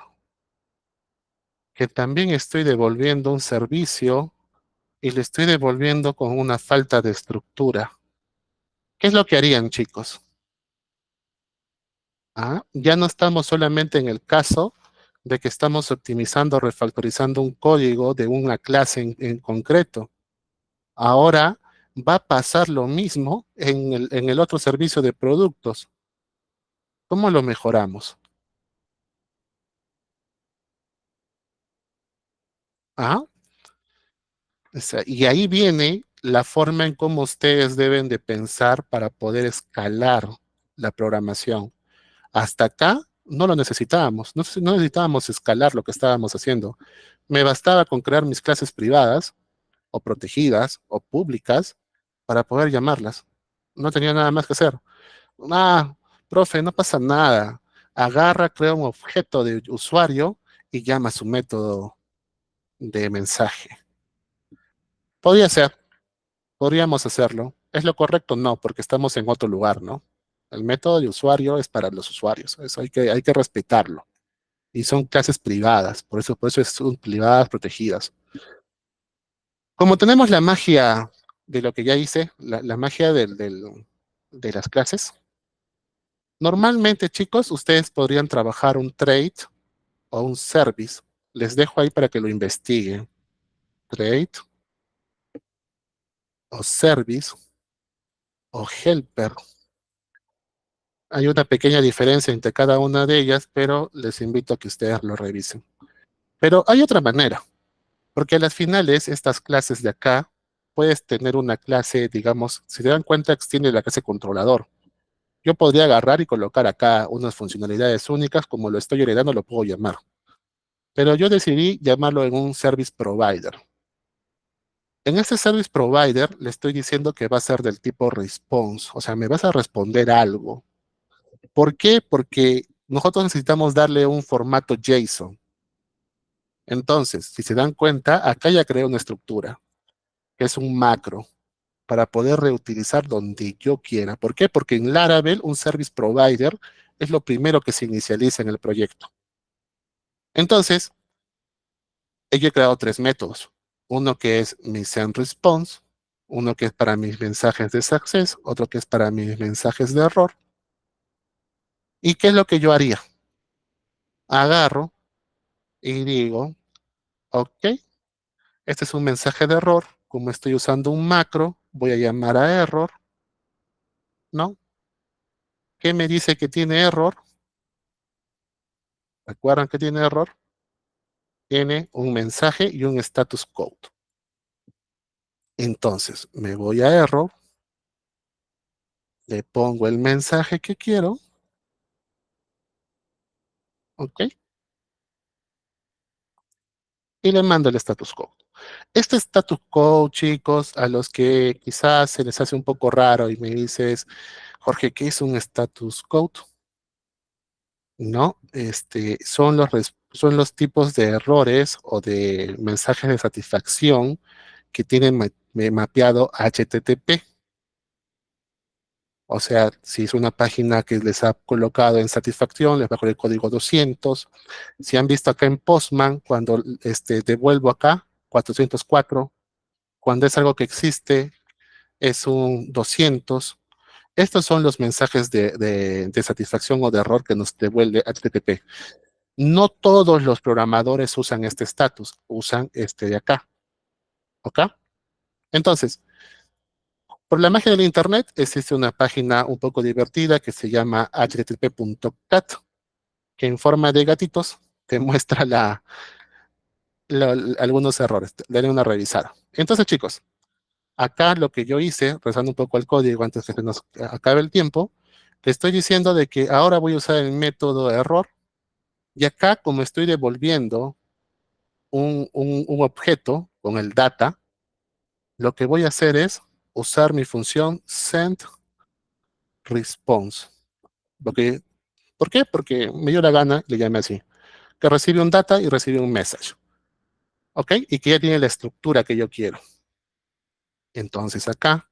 Que también estoy devolviendo un servicio y le estoy devolviendo con una falta de estructura. ¿Qué es lo que harían, chicos? ¿Ah? Ya no estamos solamente en el caso de que estamos optimizando, refactorizando un código de una clase en concreto. Ahora va a pasar lo mismo en el otro servicio de productos. ¿Cómo lo mejoramos? ¿Ah? O sea, y ahí viene la forma en cómo ustedes deben de pensar para poder escalar la programación. Hasta acá no lo necesitábamos, no necesitábamos escalar lo que estábamos haciendo. Me bastaba con crear mis clases privadas o protegidas o públicas para poder llamarlas. No tenía nada más que hacer. Ah, profe, no pasa nada. Agarra, crea un objeto de usuario y llama su método de mensaje. Podría ser, podríamos hacerlo. ¿Es lo correcto? No, porque estamos en otro lugar, ¿no? El método de usuario es para los usuarios, eso hay que respetarlo. Y son clases privadas, por eso son privadas protegidas. Como tenemos la magia de lo que ya hice, la magia de las clases, normalmente, chicos, ustedes podrían trabajar un trade o un service. Les dejo ahí para que lo investiguen. Trade o service o helper. Hay una pequeña diferencia entre cada una de ellas, pero les invito a que ustedes lo revisen. Pero hay otra manera, porque a las finales, estas clases de acá, puedes tener una clase, digamos, si te dan cuenta, extiende la clase controlador. Yo podría agarrar y colocar acá unas funcionalidades únicas, como lo estoy heredando, lo puedo llamar. Pero yo decidí llamarlo en un service provider. En este service provider le estoy diciendo que va a ser del tipo response, o sea, me vas a responder algo. ¿Por qué? Porque nosotros necesitamos darle un formato JSON. Entonces, si se dan cuenta, acá ya creé una estructura, que es un macro, para poder reutilizar donde yo quiera. ¿Por qué? Porque en Laravel, un service provider es lo primero que se inicializa en el proyecto. Entonces, yo he creado tres métodos. Uno que es mi send response, uno que es para mis mensajes de success, otro que es para mis mensajes de error. ¿Y qué es lo que yo haría? Agarro y digo, ok, este es un mensaje de error. Como estoy usando un macro, voy a llamar a error, ¿no? ¿Qué me dice que tiene error? ¿Recuerdan que tiene error? Tiene un mensaje y un status code. Entonces, me voy a error, le pongo el mensaje que quiero, ¿ok? Y le mando el status code. Este status code, chicos, a los que quizás se les hace un poco raro y me dices, Jorge, ¿qué es un status code? No, son los tipos de errores o de mensajes de satisfacción que tienen mapeado HTTP. O sea, si es una página que les ha colocado en satisfacción, les bajo el código 200. Si han visto acá en Postman, cuando devuelvo acá, 404, cuando es algo que existe, es un 200. Estos son los mensajes de satisfacción o de error que nos devuelve HTTP. No todos los programadores usan este estatus, usan este de acá. ¿Ok? Entonces, por la magia del Internet existe una página un poco divertida que se llama http.cat, que en forma de gatitos te muestra algunos errores. Dale una revisada. Entonces, chicos, acá lo que yo hice, rezando un poco el código antes que se nos acabe el tiempo, te estoy diciendo de que ahora voy a usar el método error y acá como estoy devolviendo un objeto con el data, lo que voy a hacer es usar mi función sendResponse. Porque, ¿por qué? Porque me dio la gana, le llamé así, que recibe un data y recibe un message. ¿Ok? Y que ya tiene la estructura que yo quiero. Entonces acá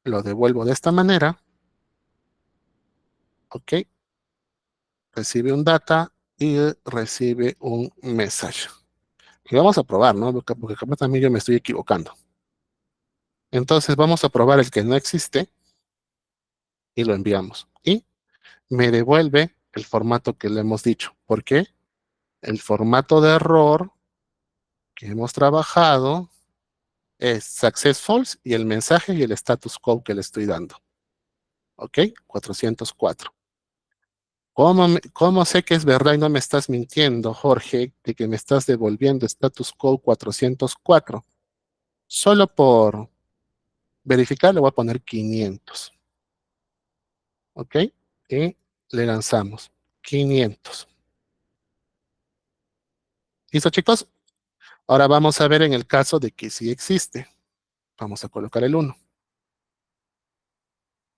lo devuelvo de esta manera. ¿Ok? Recibe un data y recibe un message. Y vamos a probar, ¿no? Porque capaz también yo me estoy equivocando. Entonces vamos a probar el que no existe y lo enviamos. Y me devuelve el formato que le hemos dicho. ¿Por qué? El formato de error que hemos trabajado es success false y el mensaje y el status quo que le estoy dando. ¿Ok? 404. ¿Cómo sé que es verdad y no me estás mintiendo, Jorge, de que me estás devolviendo status quo 404? Solo por verificar le voy a poner 500. ¿Ok? Y le lanzamos 500. ¿Listo, chicos? Ahora vamos a ver en el caso de que sí existe. Vamos a colocar el 1.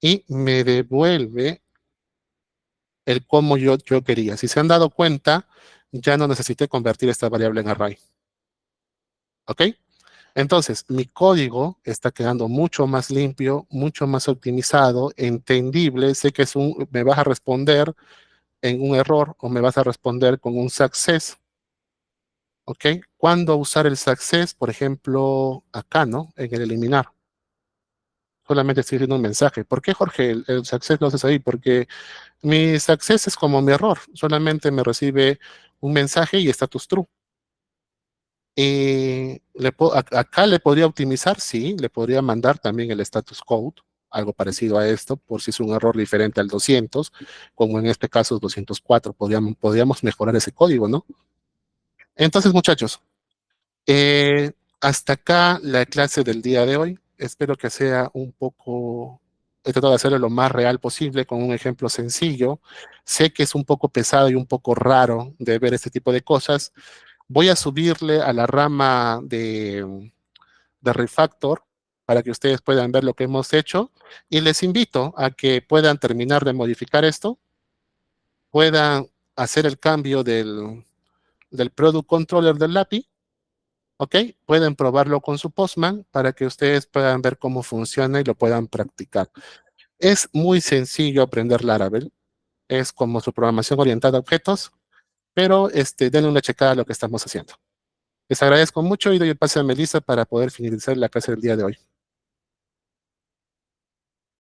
Y me devuelve el cómo yo quería. Si se han dado cuenta, ya no necesité convertir esta variable en array. ¿Ok? Entonces, mi código está quedando mucho más limpio, mucho más optimizado, entendible. Sé que me vas a responder en un error o me vas a responder con un success. ¿Ok? ¿Cuándo usar el success? Por ejemplo, acá, ¿no? En el eliminar. Solamente estoy diciendo un mensaje. ¿Por qué, Jorge, el success lo haces ahí? Porque mi success es como mi error. Solamente me recibe un mensaje y status true. Acá le podría optimizar, sí, le podría mandar también el status code, algo parecido a esto, por si es un error diferente al 200, como en este caso es 204, podríamos mejorar ese código, ¿no? Entonces, muchachos, eh, hasta acá la clase del día de hoy. Espero que sea un poco, he tratado de hacerlo lo más real posible con un ejemplo sencillo. Sé que es un poco pesado y un poco raro de ver este tipo de cosas. Voy a subirle a la rama de Refactor para que ustedes puedan ver lo que hemos hecho y les invito a que puedan terminar de modificar esto, puedan hacer el cambio del Product Controller del API, ¿ok? Pueden probarlo con su Postman para que ustedes puedan ver cómo funciona y lo puedan practicar. Es muy sencillo aprender Laravel, es como su programación orientada a objetos, pero denle una checada a lo que estamos haciendo. Les agradezco mucho y doy el pase a Melissa para poder finalizar la clase del día de hoy.